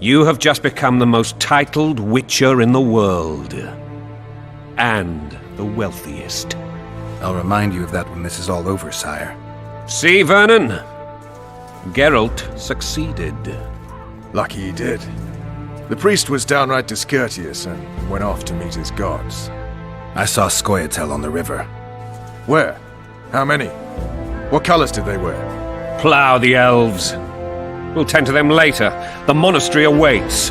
You have just become the most titled Witcher in the world. And the wealthiest. I'll remind you of that when this is all over, sire. See, Vernon? Geralt succeeded. Lucky he did. The priest was downright discourteous and went off to meet his gods. I saw Scoia'tael on the river. Where? How many? What colors did they wear? Plough the elves. We'll tend to them later. The monastery awaits.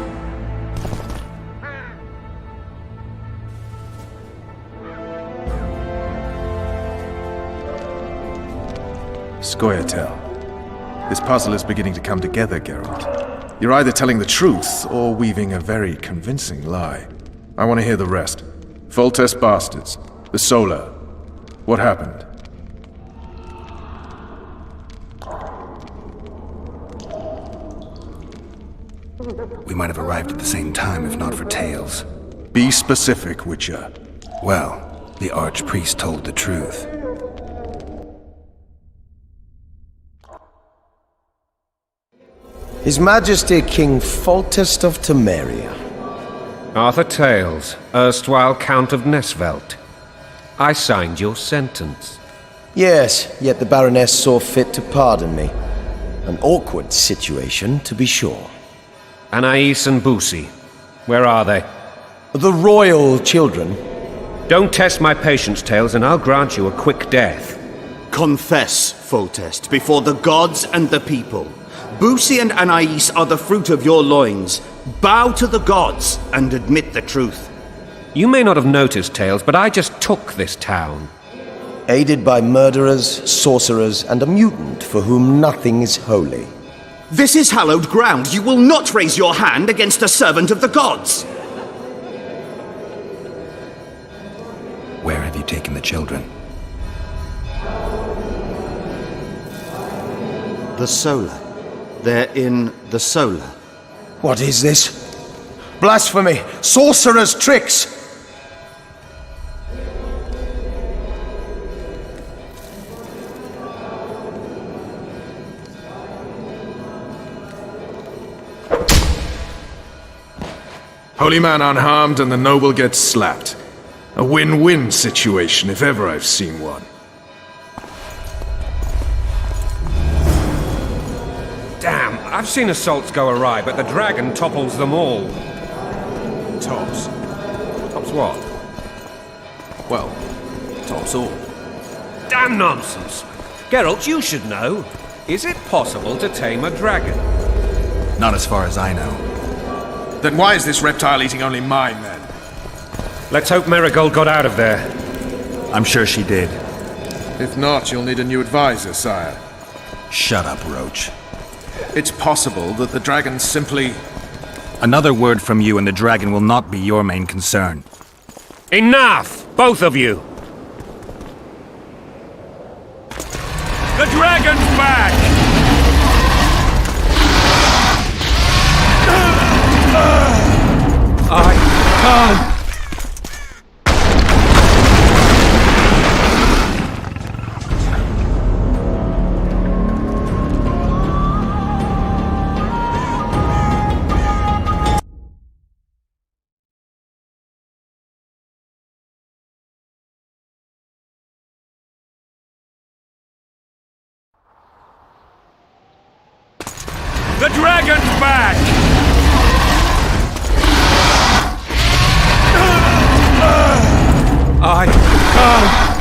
Scoia'tael. This puzzle is beginning to come together, Geralt. You're either telling the truth or weaving a very convincing lie. I want to hear the rest. Foltest bastards. The Solar. What happened? We might have arrived at the same time if not for tales. Be specific, Witcher. Well, the archpriest told the truth. His Majesty King Foltest of Temeria. Arthur Tales, erstwhile Count of Nesvelt. I signed your sentence. Yes, yet the Baroness saw fit to pardon me. An awkward situation, to be sure. Anais and Busi, where are they? The royal children. Don't test my patience, Tales, and I'll grant you a quick death. Confess, Foltest, before the gods and the people. Busi and Anais are the fruit of your loins. Bow to the gods and admit the truth. You may not have noticed, Tales, but I just took this town. Aided by murderers, sorcerers, and a mutant for whom nothing is holy. This is hallowed ground. You will not raise your hand against a servant of the gods. Where have you taken the children? The Solar. They're in the Solar. What is this? Blasphemy! Sorcerer's tricks! Holy man unharmed and the noble gets slapped. A win-win situation, if ever I've seen one. Damn, I've seen assaults go awry, but the dragon topples them all. Tops. Tops what? Well, tops all. Damn nonsense! Geralt, you should know. Is it possible to tame a dragon? Not as far as I know. Then why is this reptile eating only my men? Let's hope Marigold got out of there. I'm sure she did. If not, you'll need a new advisor, sire. Shut up, Roach. It's possible that the dragon simply... Another word from you and the dragon will not be your main concern. Enough! Both of you! The dragon's back! I can't! The dragon's back! I can't!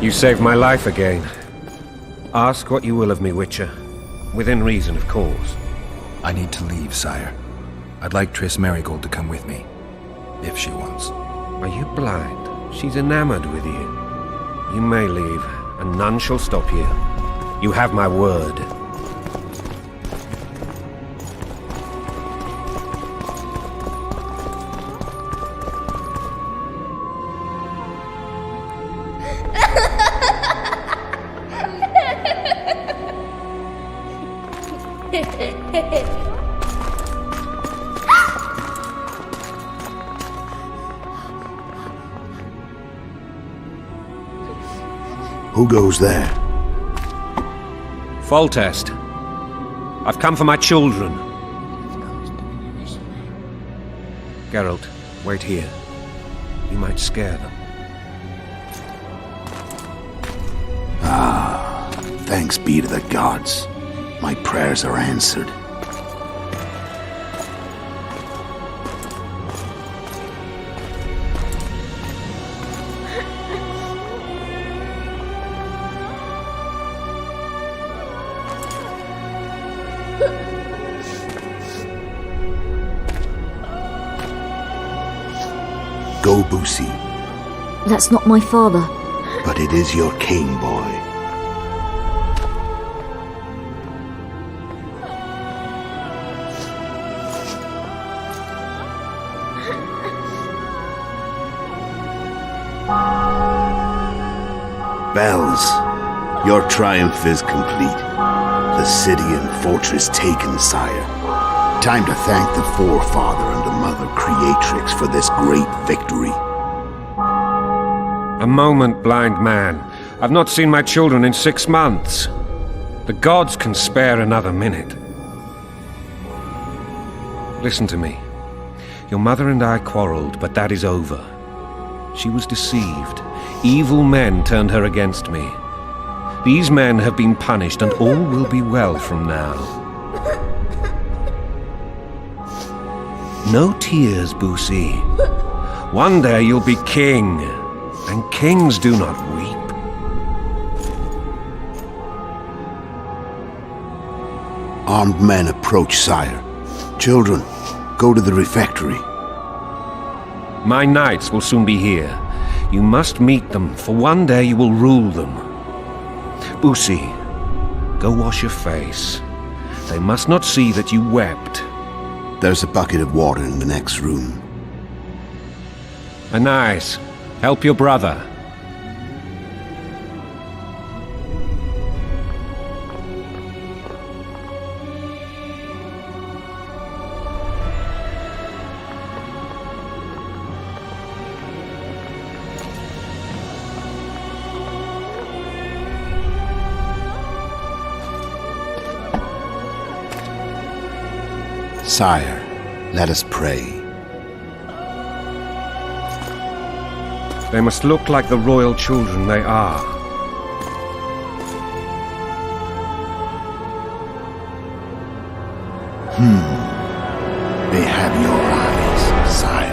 You saved my life again. Ask what you will of me, Witcher. Within reason, of course. I need to leave, sire. I'd like Triss Marigold to come with me. if she wants. Are you blind? She's enamored with you. You may leave, and none shall stop you. You have my word. Who goes there? Foltest. I've come for my children. Geralt, wait here. You might scare them. Ah, thanks be to the gods. My prayers are answered. Go, Boosie. That's not my father. But it is your king, boy. Bells, your triumph is complete. The city and fortress taken, sire. Time to thank the forefather and the mother creatrix for this great victory. A moment, blind man. I've not seen my children in 6 months. The gods can spare another minute. Listen to me. Your mother and I quarreled, but that is over. She was deceived. Evil men turned her against me. These men have been punished, and all will be well from now. No tears, Boosie. One day you'll be king, and kings do not weep. Armed men approach, sire. Children, go to the refectory. My knights will soon be here. You must meet them, for one day you will rule them. Boosie, go wash your face. They must not see that you wept. There's a bucket of water in the next room. Anais, help your brother. Sire, let us pray. They must look like the royal children they are. They have your eyes, sire.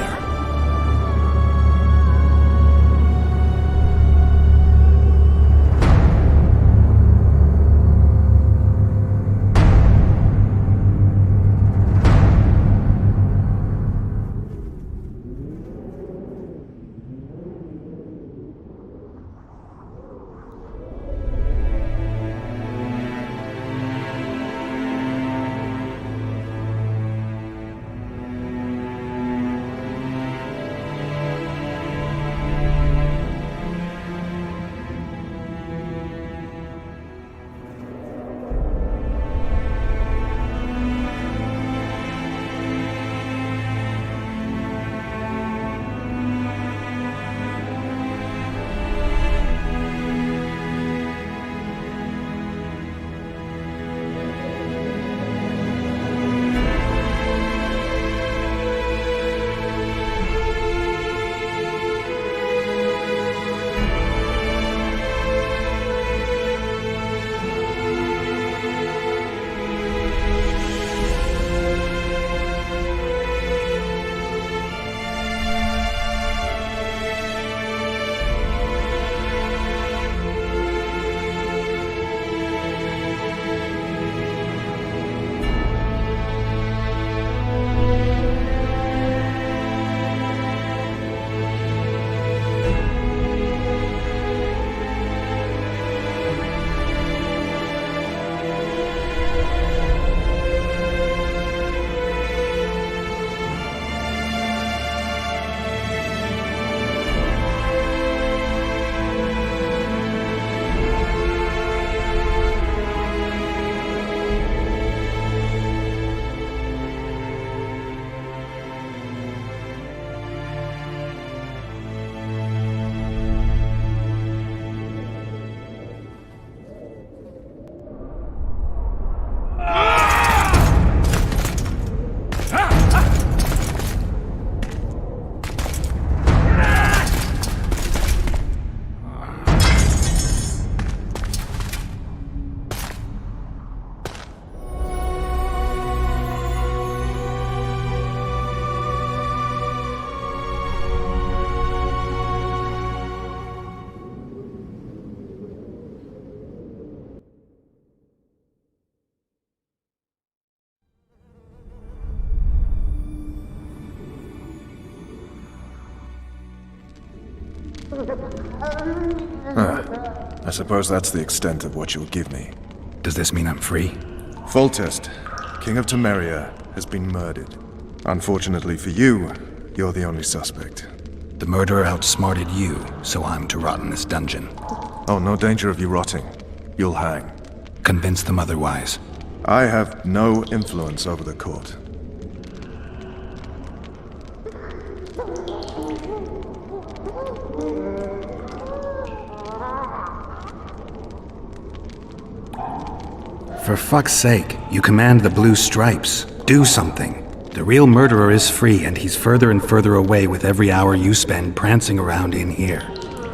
I suppose that's the extent of what you'll give me. Does this mean I'm free? Foltest, King of Temeria, has been murdered. Unfortunately for you, you're the only suspect. The murderer outsmarted you, so I'm to rot in this dungeon. Oh, no danger of you rotting. You'll hang. Convince them otherwise. I have no influence over the court. For fuck's sake, you command the blue stripes. Do something. The real murderer is free, and he's further and further away with every hour you spend prancing around in here.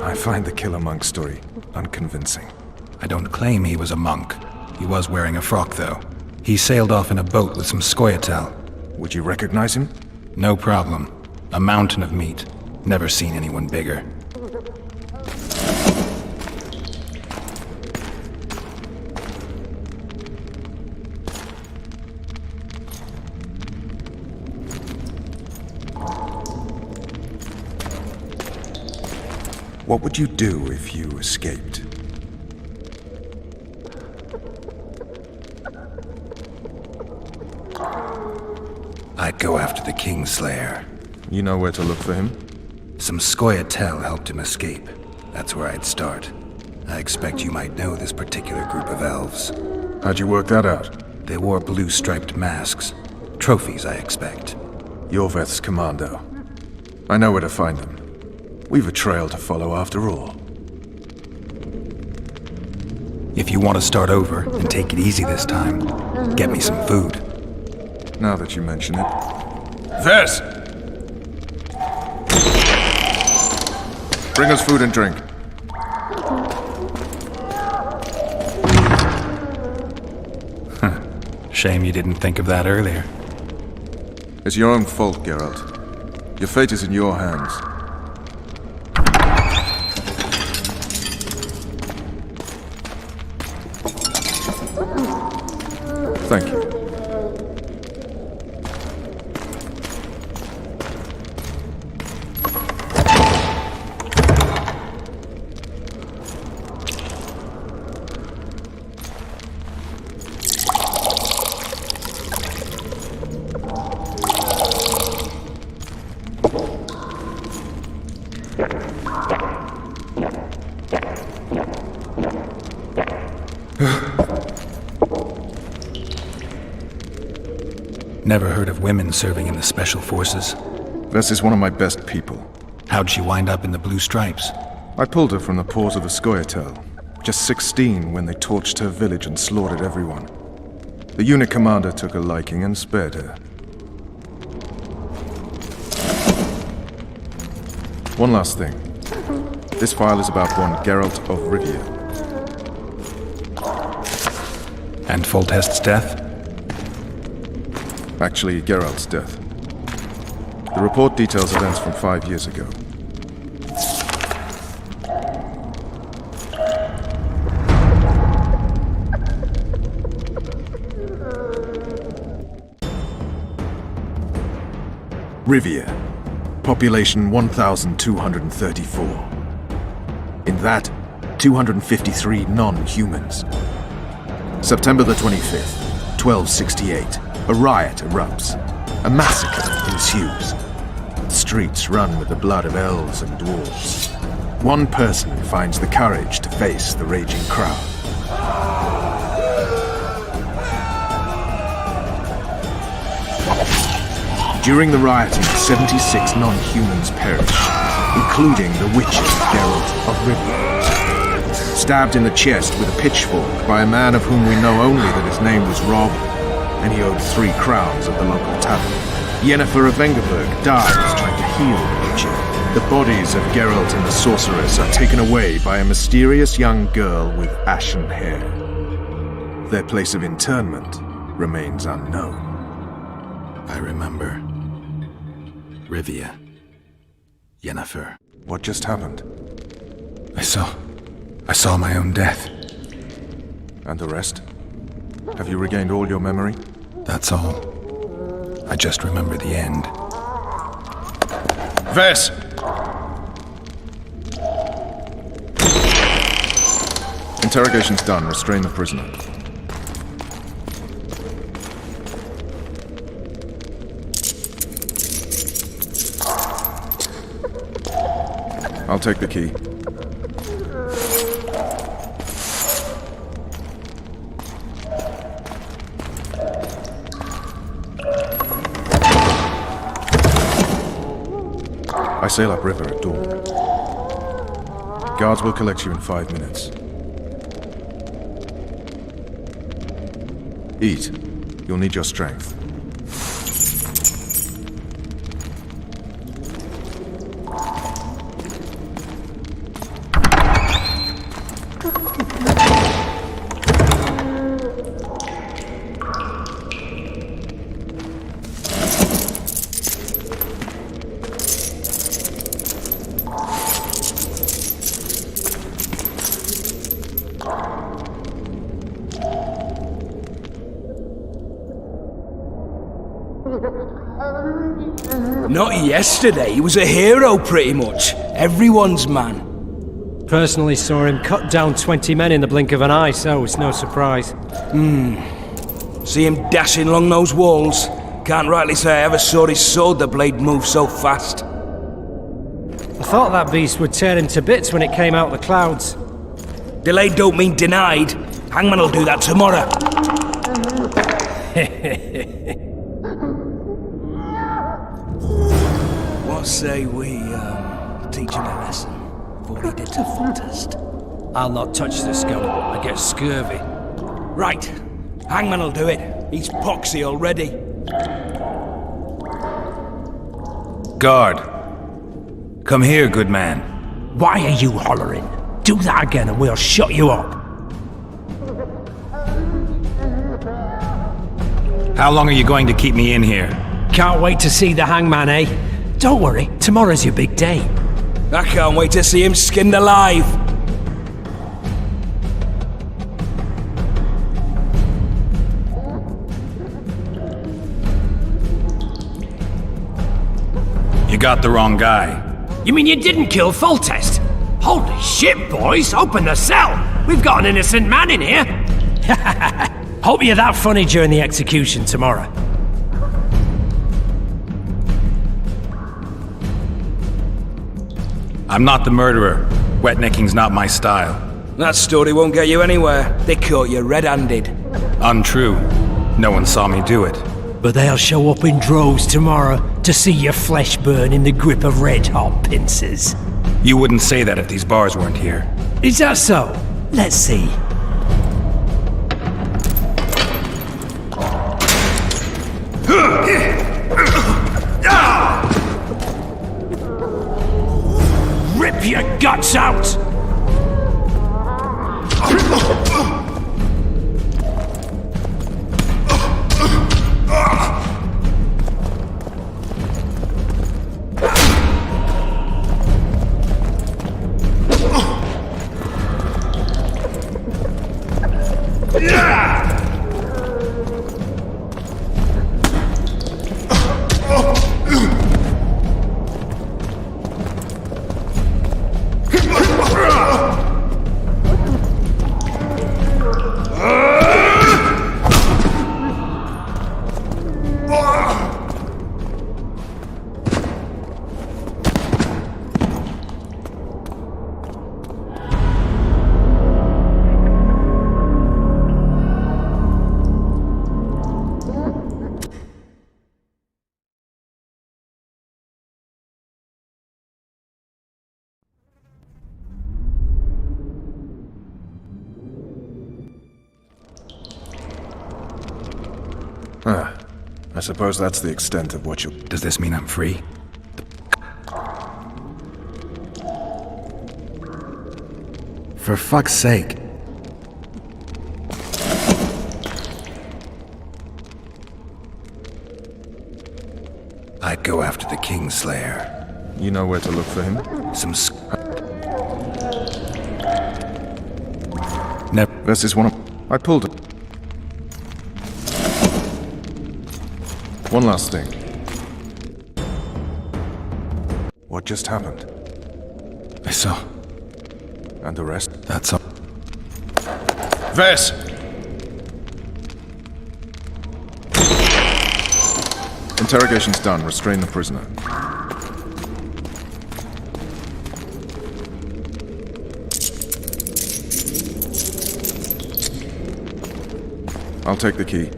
I find the killer monk story unconvincing. I don't claim he was a monk. He was wearing a frock, though. He sailed off in a boat with some scoia'tael. Would you recognize him? No problem. A mountain of meat. Never seen anyone bigger. What would you do if you escaped? I'd go after the Kingslayer. You know where to look for him? Some scoia'tael helped him escape. That's where I'd start. I expect you might know this particular group of elves. How'd you work that out? They wore blue-striped masks. Trophies, I expect. Yorveth's commando. I know where to find them. We've a trail to follow after all. If you want to start over and take it easy this time, get me some food. Now that you mention it. Vess! Bring us food and drink. Shame you didn't think of that earlier. It's your own fault, Geralt. Your fate is in your hands. Thank you. Never heard of women serving in the Special Forces. Vess is one of my best people. How'd she wind up in the Blue Stripes? I pulled her from the paws of the scoia'tael. Just 16 when they torched her village and slaughtered everyone. The unit commander took a liking and spared her. One last thing. This file is about one Geralt of Rivia. And Foltest's death? Actually, Geralt's death. The report details events from 5 years ago. Rivia. Population 1,234. In that, 253 non-humans. September the 25th, 1268. A riot erupts. A massacre ensues. The streets run with the blood of elves and dwarves. One person finds the courage to face the raging crowd. During the rioting, 76 non-humans perish, including the witches Geralt of Rivia. Stabbed in the chest with a pitchfork by a man of whom we know only that his name was Rob, and he owed 3 crowns at the local tavern. Yennefer of Vengerberg dies trying to heal the witcher. The bodies of Geralt and the sorceress are taken away by a mysterious young girl with ashen hair. Their place of interment remains unknown. I remember. Rivia. Yennefer. What just happened? I saw my own death. And the rest? Have you regained all your memory? That's all. I just remember the end. Vess! Interrogation's done. Restrain the prisoner. I'll take the key. I sail upriver at dawn. Guards will collect you in 5 minutes. Eat. You'll need your strength. Not yesterday, he was a hero pretty much. Everyone's man. Personally saw him cut down 20 men in the blink of an eye, so it's no surprise. See him dashing along those walls. Can't rightly say I ever saw his sword the blade move so fast. I thought that beast would tear him to bits when it came out of the clouds. Delayed don't mean denied. Hangman will do that tomorrow. What say we, teach him a lesson? Before he did to Fortest. I'll not touch the scum. I get scurvy. Right. Hangman will do it. He's poxy already. Guard. Come here, good man. Why are you hollering? Do that again and we'll shut you up. How long are you going to keep me in here? Can't wait to see the hangman, eh? Don't worry, tomorrow's your big day. I can't wait to see him skinned alive. You got the wrong guy. You mean you didn't kill Foltest? Holy shit, boys! Open the cell! We've got an innocent man in here! Hope you're that funny during the execution tomorrow. I'm not the murderer. Wet-necking's not my style. That story won't get you anywhere. They caught you red-handed. Untrue. No one saw me do it. But they'll show up in droves tomorrow to see your flesh burn in the grip of red-hot pincers. You wouldn't say that if these bars weren't here. Is that so? Let's see. Rip your guts out! I suppose that's the extent of what you... Does this mean I'm free? For fuck's sake. I'd go after the Kingslayer. You know where to look for him? Never. This is one of... I pulled it. One last thing. What just happened? I saw. And the rest? That's all. Vess! Interrogation's done. Restrain the prisoner. I'll take the key.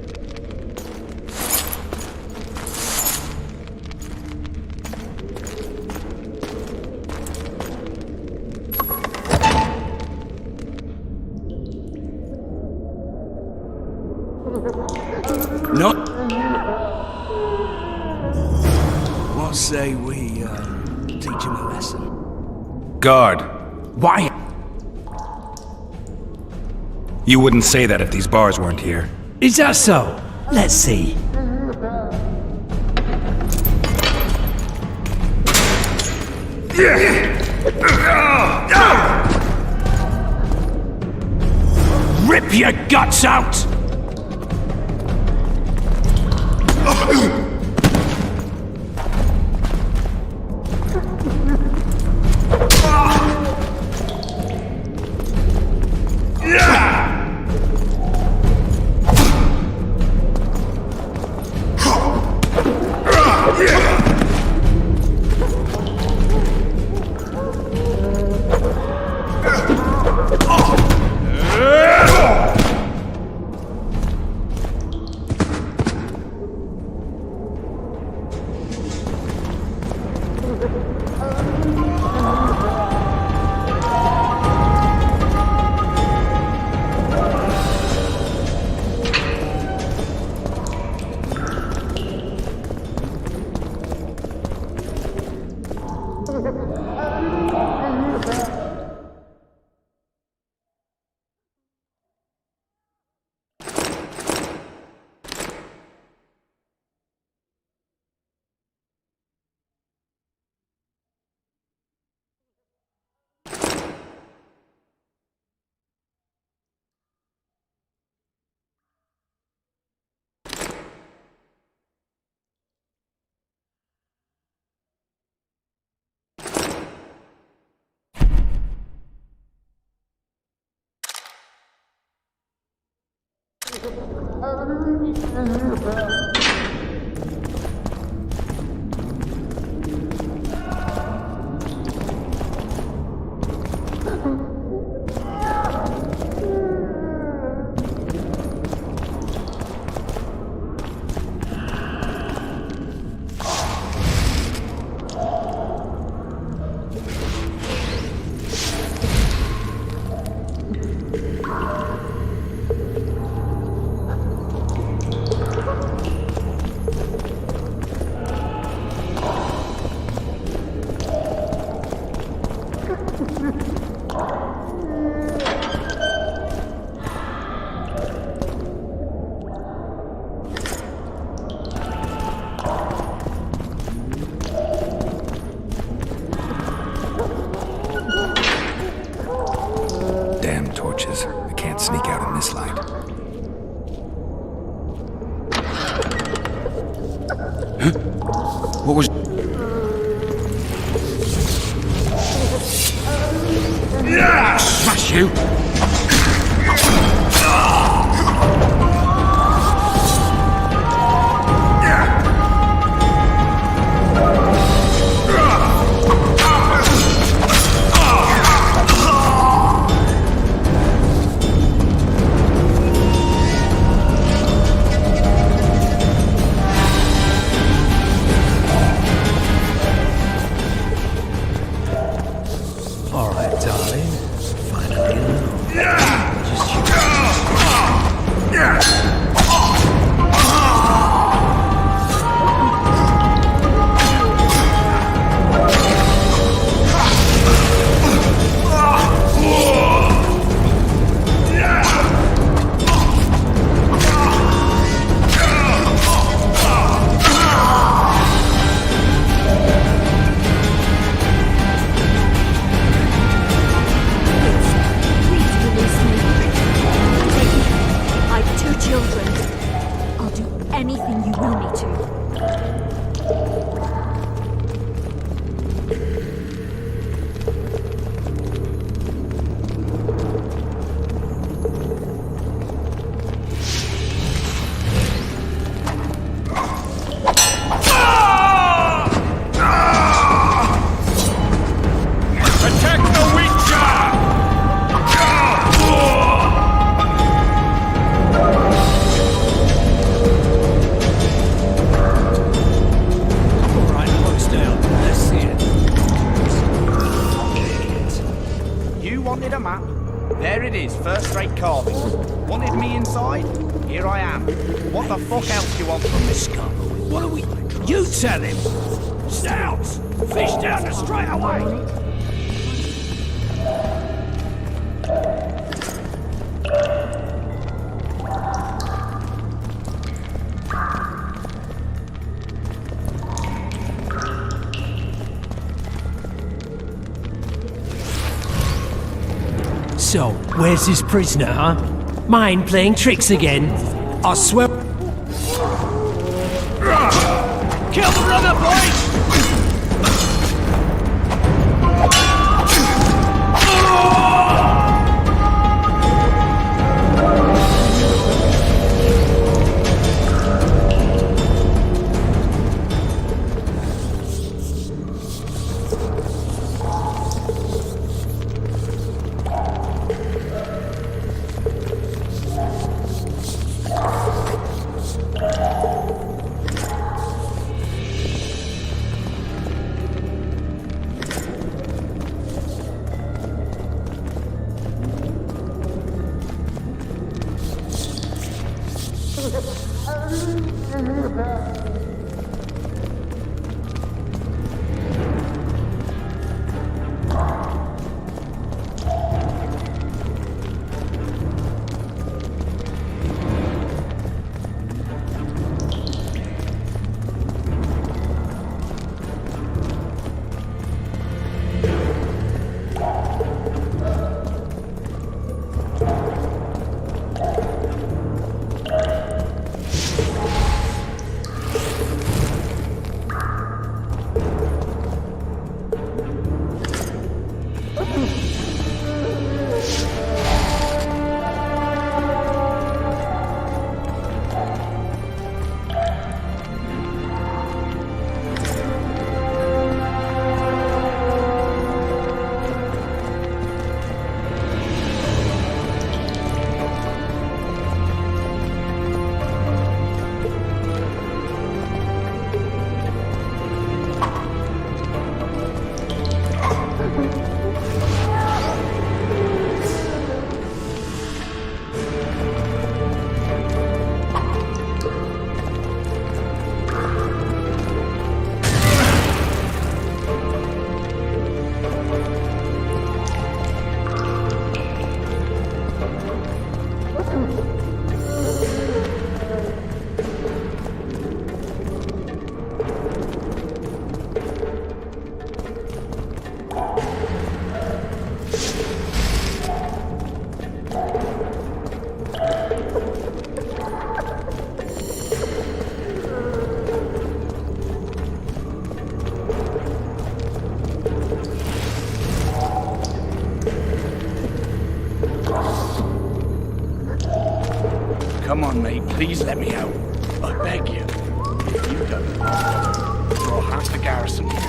No. What say we, teach him a lesson? Guard. Why? You wouldn't say that if these bars weren't here. Is that so? Let's see. Rip your guts out! What was... Smash you! the map. There it is, first-rate carving. Wanted me inside? Here I am. What the fuck else do you want from this scum? What are we... You tell him! Stouts! Fish down the straight away! So, where's his prisoner, huh? Mind playing tricks again? I swear... Kill the brother, boys! Come on, mate, please let me out. I beg you. If you don't, I'll throw half the garrison here.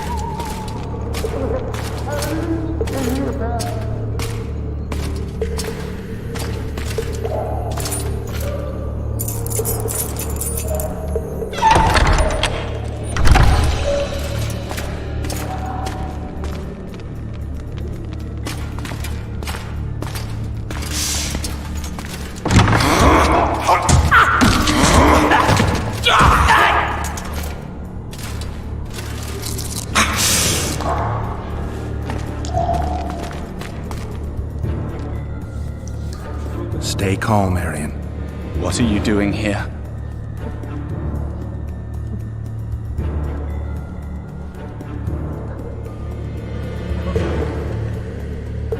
Stay calm, Arian. What are you doing here?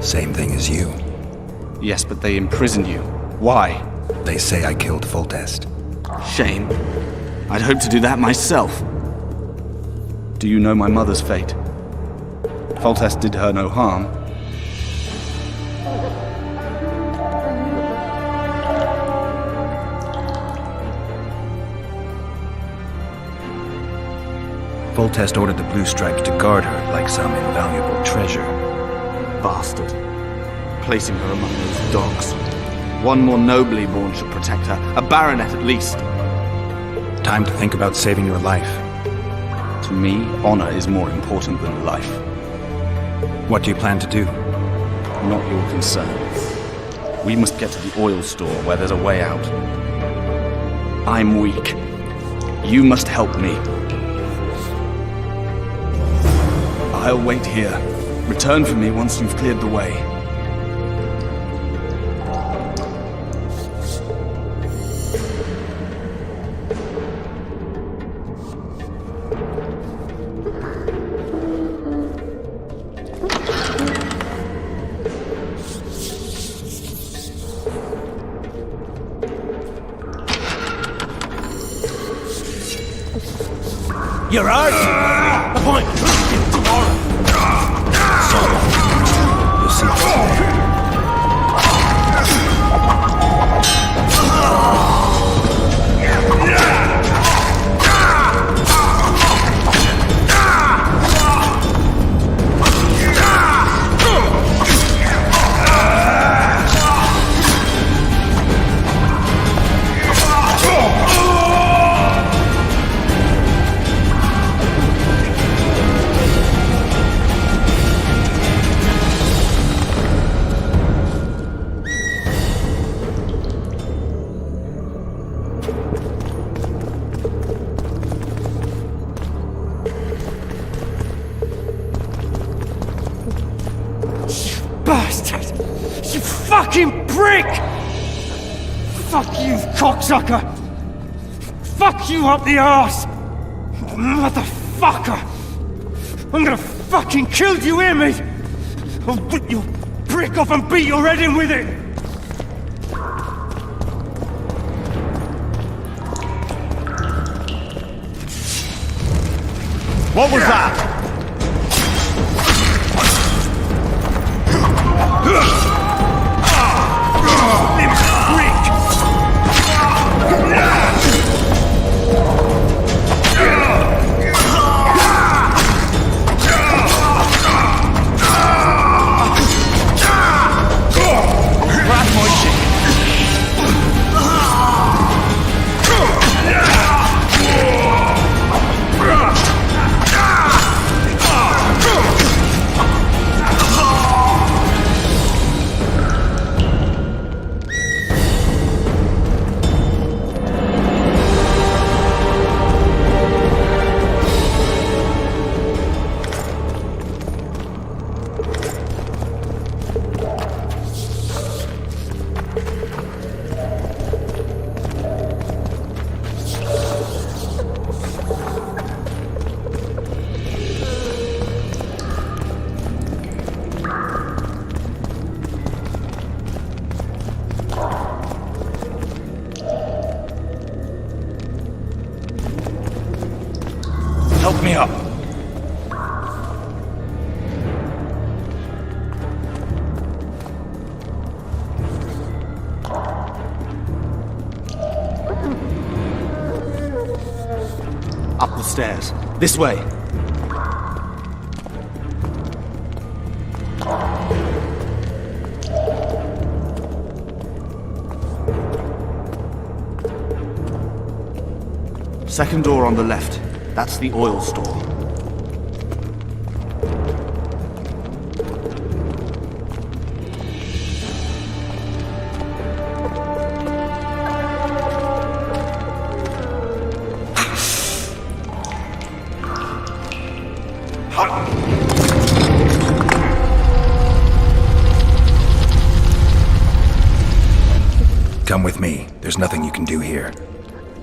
Same thing as you. Yes, but they imprisoned you. Why? They say I killed Foltest. Shame. I'd hoped to do that myself. Do you know my mother's fate? Foltest did her no harm. Foltest ordered the Blue Stripes to guard her like some invaluable treasure. Bastard. Placing her among those dogs. One more nobly born should protect her. A baronet at least. Time to think about saving your life. To me, honor is more important than life. What do you plan to do? not your concern. We must get to the oil store where there's a way out. I'm weak. You must help me. I'll wait here. Return for me once you've cleared the way. You're out! The point! Tomorrow! You'll see. Bastard! You fucking prick! Fuck you, cocksucker! Fuck you up the arse! Motherfucker! I'm gonna fucking kill you, hear me? I'll rip your prick off and beat your head in with it! What was that? Help me up. Up the stairs. This way. Second door on the left. That's the oil store. Come with me. There's nothing you can do here.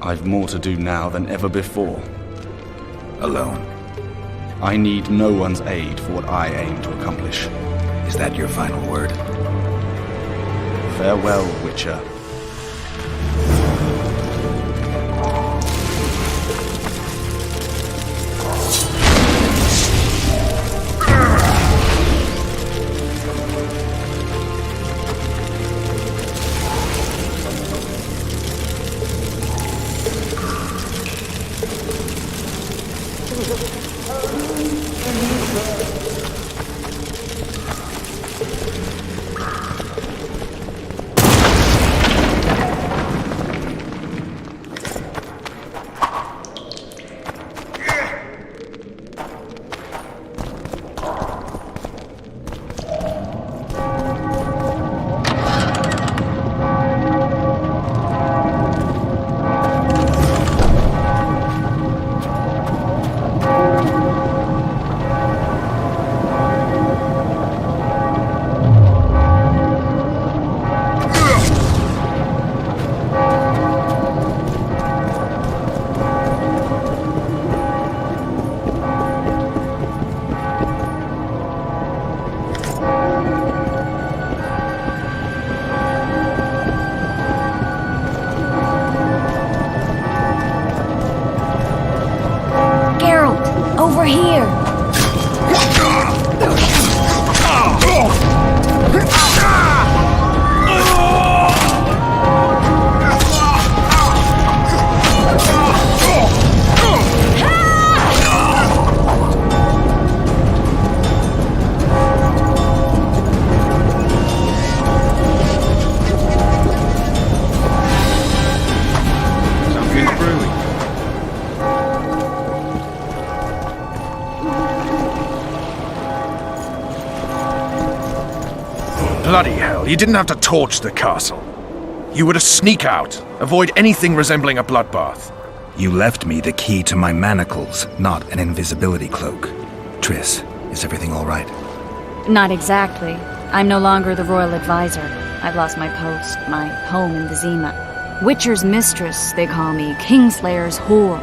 I've more to do now than ever before. Alone. I need no one's aid for what I aim to accomplish. Is that your final word? Farewell, Witcher. here. Bloody hell, you didn't have to torch the castle. You were to sneak out, avoid anything resembling a bloodbath. You left me the key to my manacles, not an invisibility cloak. Triss, is everything all right? Not exactly. I'm no longer the royal advisor. I've lost my post, my home in Vizima. Witcher's mistress, they call me. Kingslayer's whore.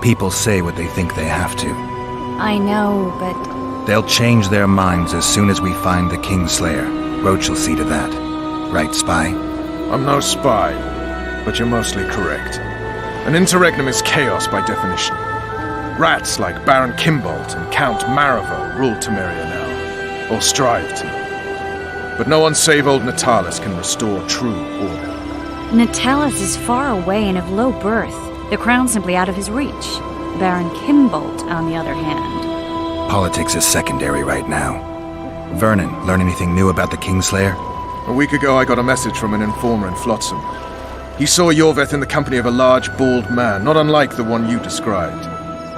People say what they think they have to. I know, but... They'll change their minds as soon as we find the Kingslayer. Roach will see to that. Right, spy? I'm no spy, but you're mostly correct. An interregnum is chaos by definition. Rats like Baron Kimbolt and Count Marivo rule Temeria now, or strive to. But no one save old Natalis can restore true order. Natalis is far away and of low birth. The crown's simply out of his reach. Baron Kimbolt, on the other hand. Politics is secondary right now. Vernon, learn anything new about the Kingslayer? A week ago I got a message from an informer in Flotsam. He saw Yorveth in the company of a large, bald man, not unlike the one you described.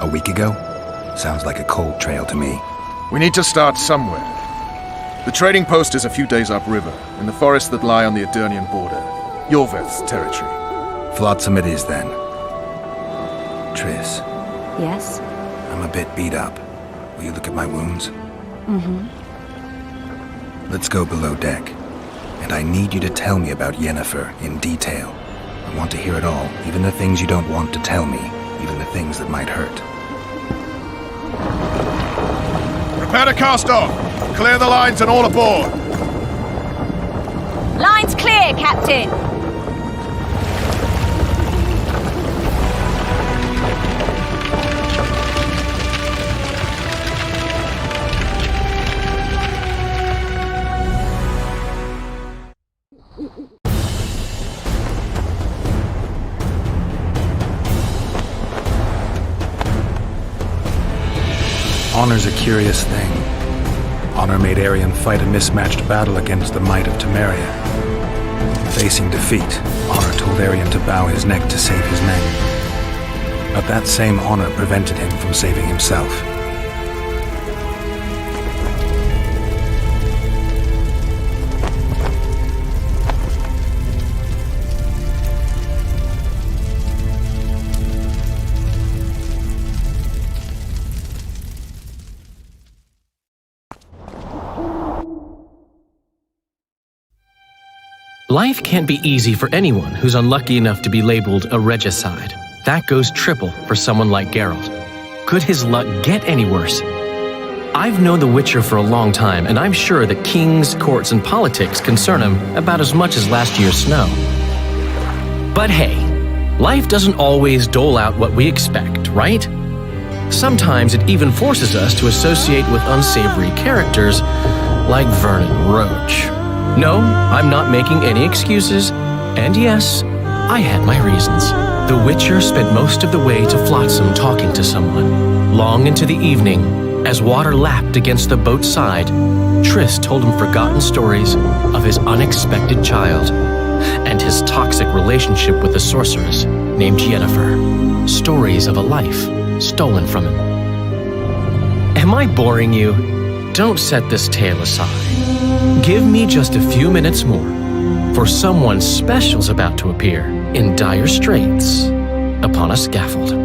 A week ago? Sounds like a cold trail to me. We need to start somewhere. The trading post is a few days upriver, in the forests that lie on the Adernian border. Yorveth's territory. Flotsam it is, then. Triss. Yes? I'm a bit beat up. Will you look at my wounds? Mm-hmm. Let's go below deck. And I need you to tell me about Yennefer in detail. I want to hear it all, even the things you don't want to tell me, even the things that might hurt. Prepare to cast off! Clear the lines and all aboard! Line's clear, Captain! Honor's a curious thing. Honor made Arion fight a mismatched battle against the might of Temeria. Facing defeat, Honor told Arion to bow his neck to save his men. But that same honor prevented him from saving himself. Life can't be easy for anyone who's unlucky enough to be labeled a regicide. That goes triple for someone like Geralt. Could his luck get any worse? I've known the Witcher for a long time, and I'm sure that kings, courts, and politics concern him about as much as last year's snow. But hey, life doesn't always dole out what we expect, right? Sometimes it even forces us to associate with unsavory characters like Vernon Roach. No, I'm not making any excuses, and yes, I had my reasons. The Witcher spent most of the way to Flotsam talking to someone. Long into the evening, as water lapped against the boat's side, Triss told him forgotten stories of his unexpected child and his toxic relationship with a sorceress named Yennefer. Stories of a life stolen from him. Am I boring you? Don't set this tale aside. Give me just a few minutes more, for someone special's about to appear in dire straits upon a scaffold.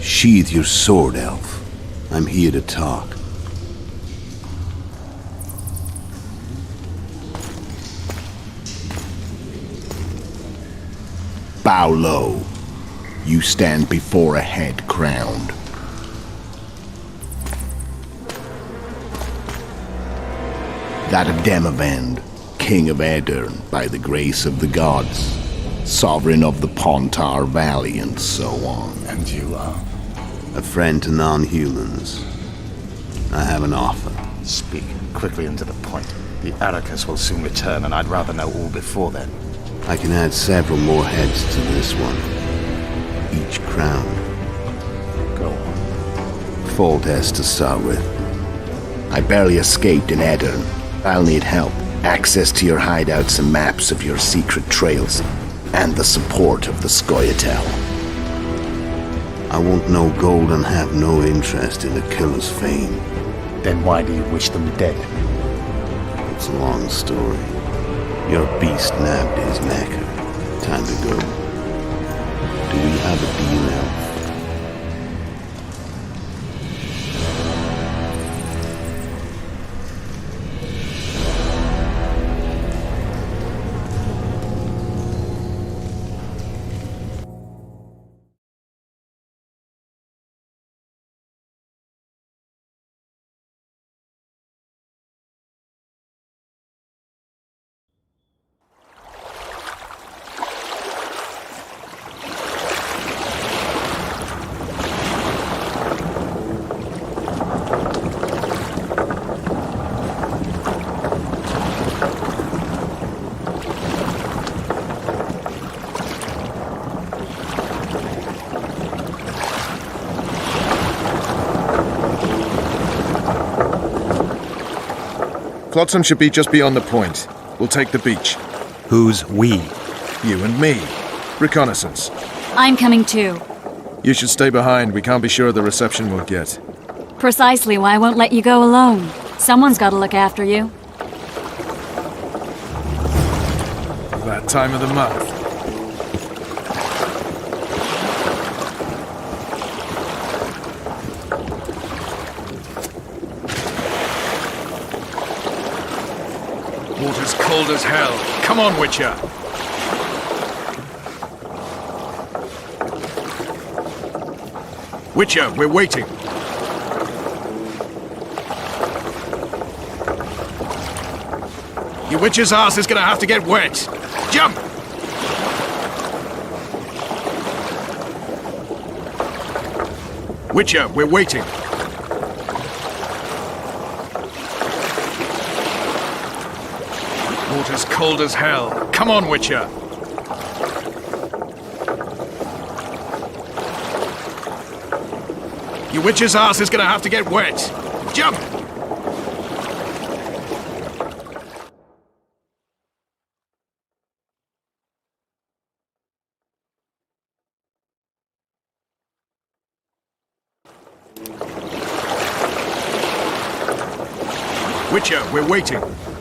Sheathe your sword, elf. I'm here to talk. Bow low. You stand before a head crowned. That of Demavend, king of Aedirn, by the grace of the gods, sovereign of the Pontar Valley, and so on. And you are? A friend to non-humans. I have an offer. Speak quickly and to the point. The Arrakis will soon return, and I'd rather know all before then. I can add several more heads to this one. Each crowned. Go on. Foltest to start with. I barely escaped in Aedirn. I'll need help. Access to your hideouts and maps of your secret trails. And the support of the Scoia'tael. I want no gold and have no interest in the killer's fame. Then why do you wish them dead? It's a long story. Your beast nabbed his knacker. Time to go. Do we have a deal, elf? Flotsam should be just beyond the point. We'll take the beach. Who's we? You and me. Reconnaissance. I'm coming too. You should stay behind. We can't be sure of the reception we'll get. Precisely why I won't let you go alone. Someone's got to look after you. That time of the month. Water's cold as hell. Come on, Witcher! Witcher, we're waiting. Your Witcher's ass is gonna have to get wet. Jump! Witcher, we're waiting. Water's cold as hell. Come on, Witcher! Your Witcher's ass is gonna have to get wet. Jump! Witcher, we're waiting.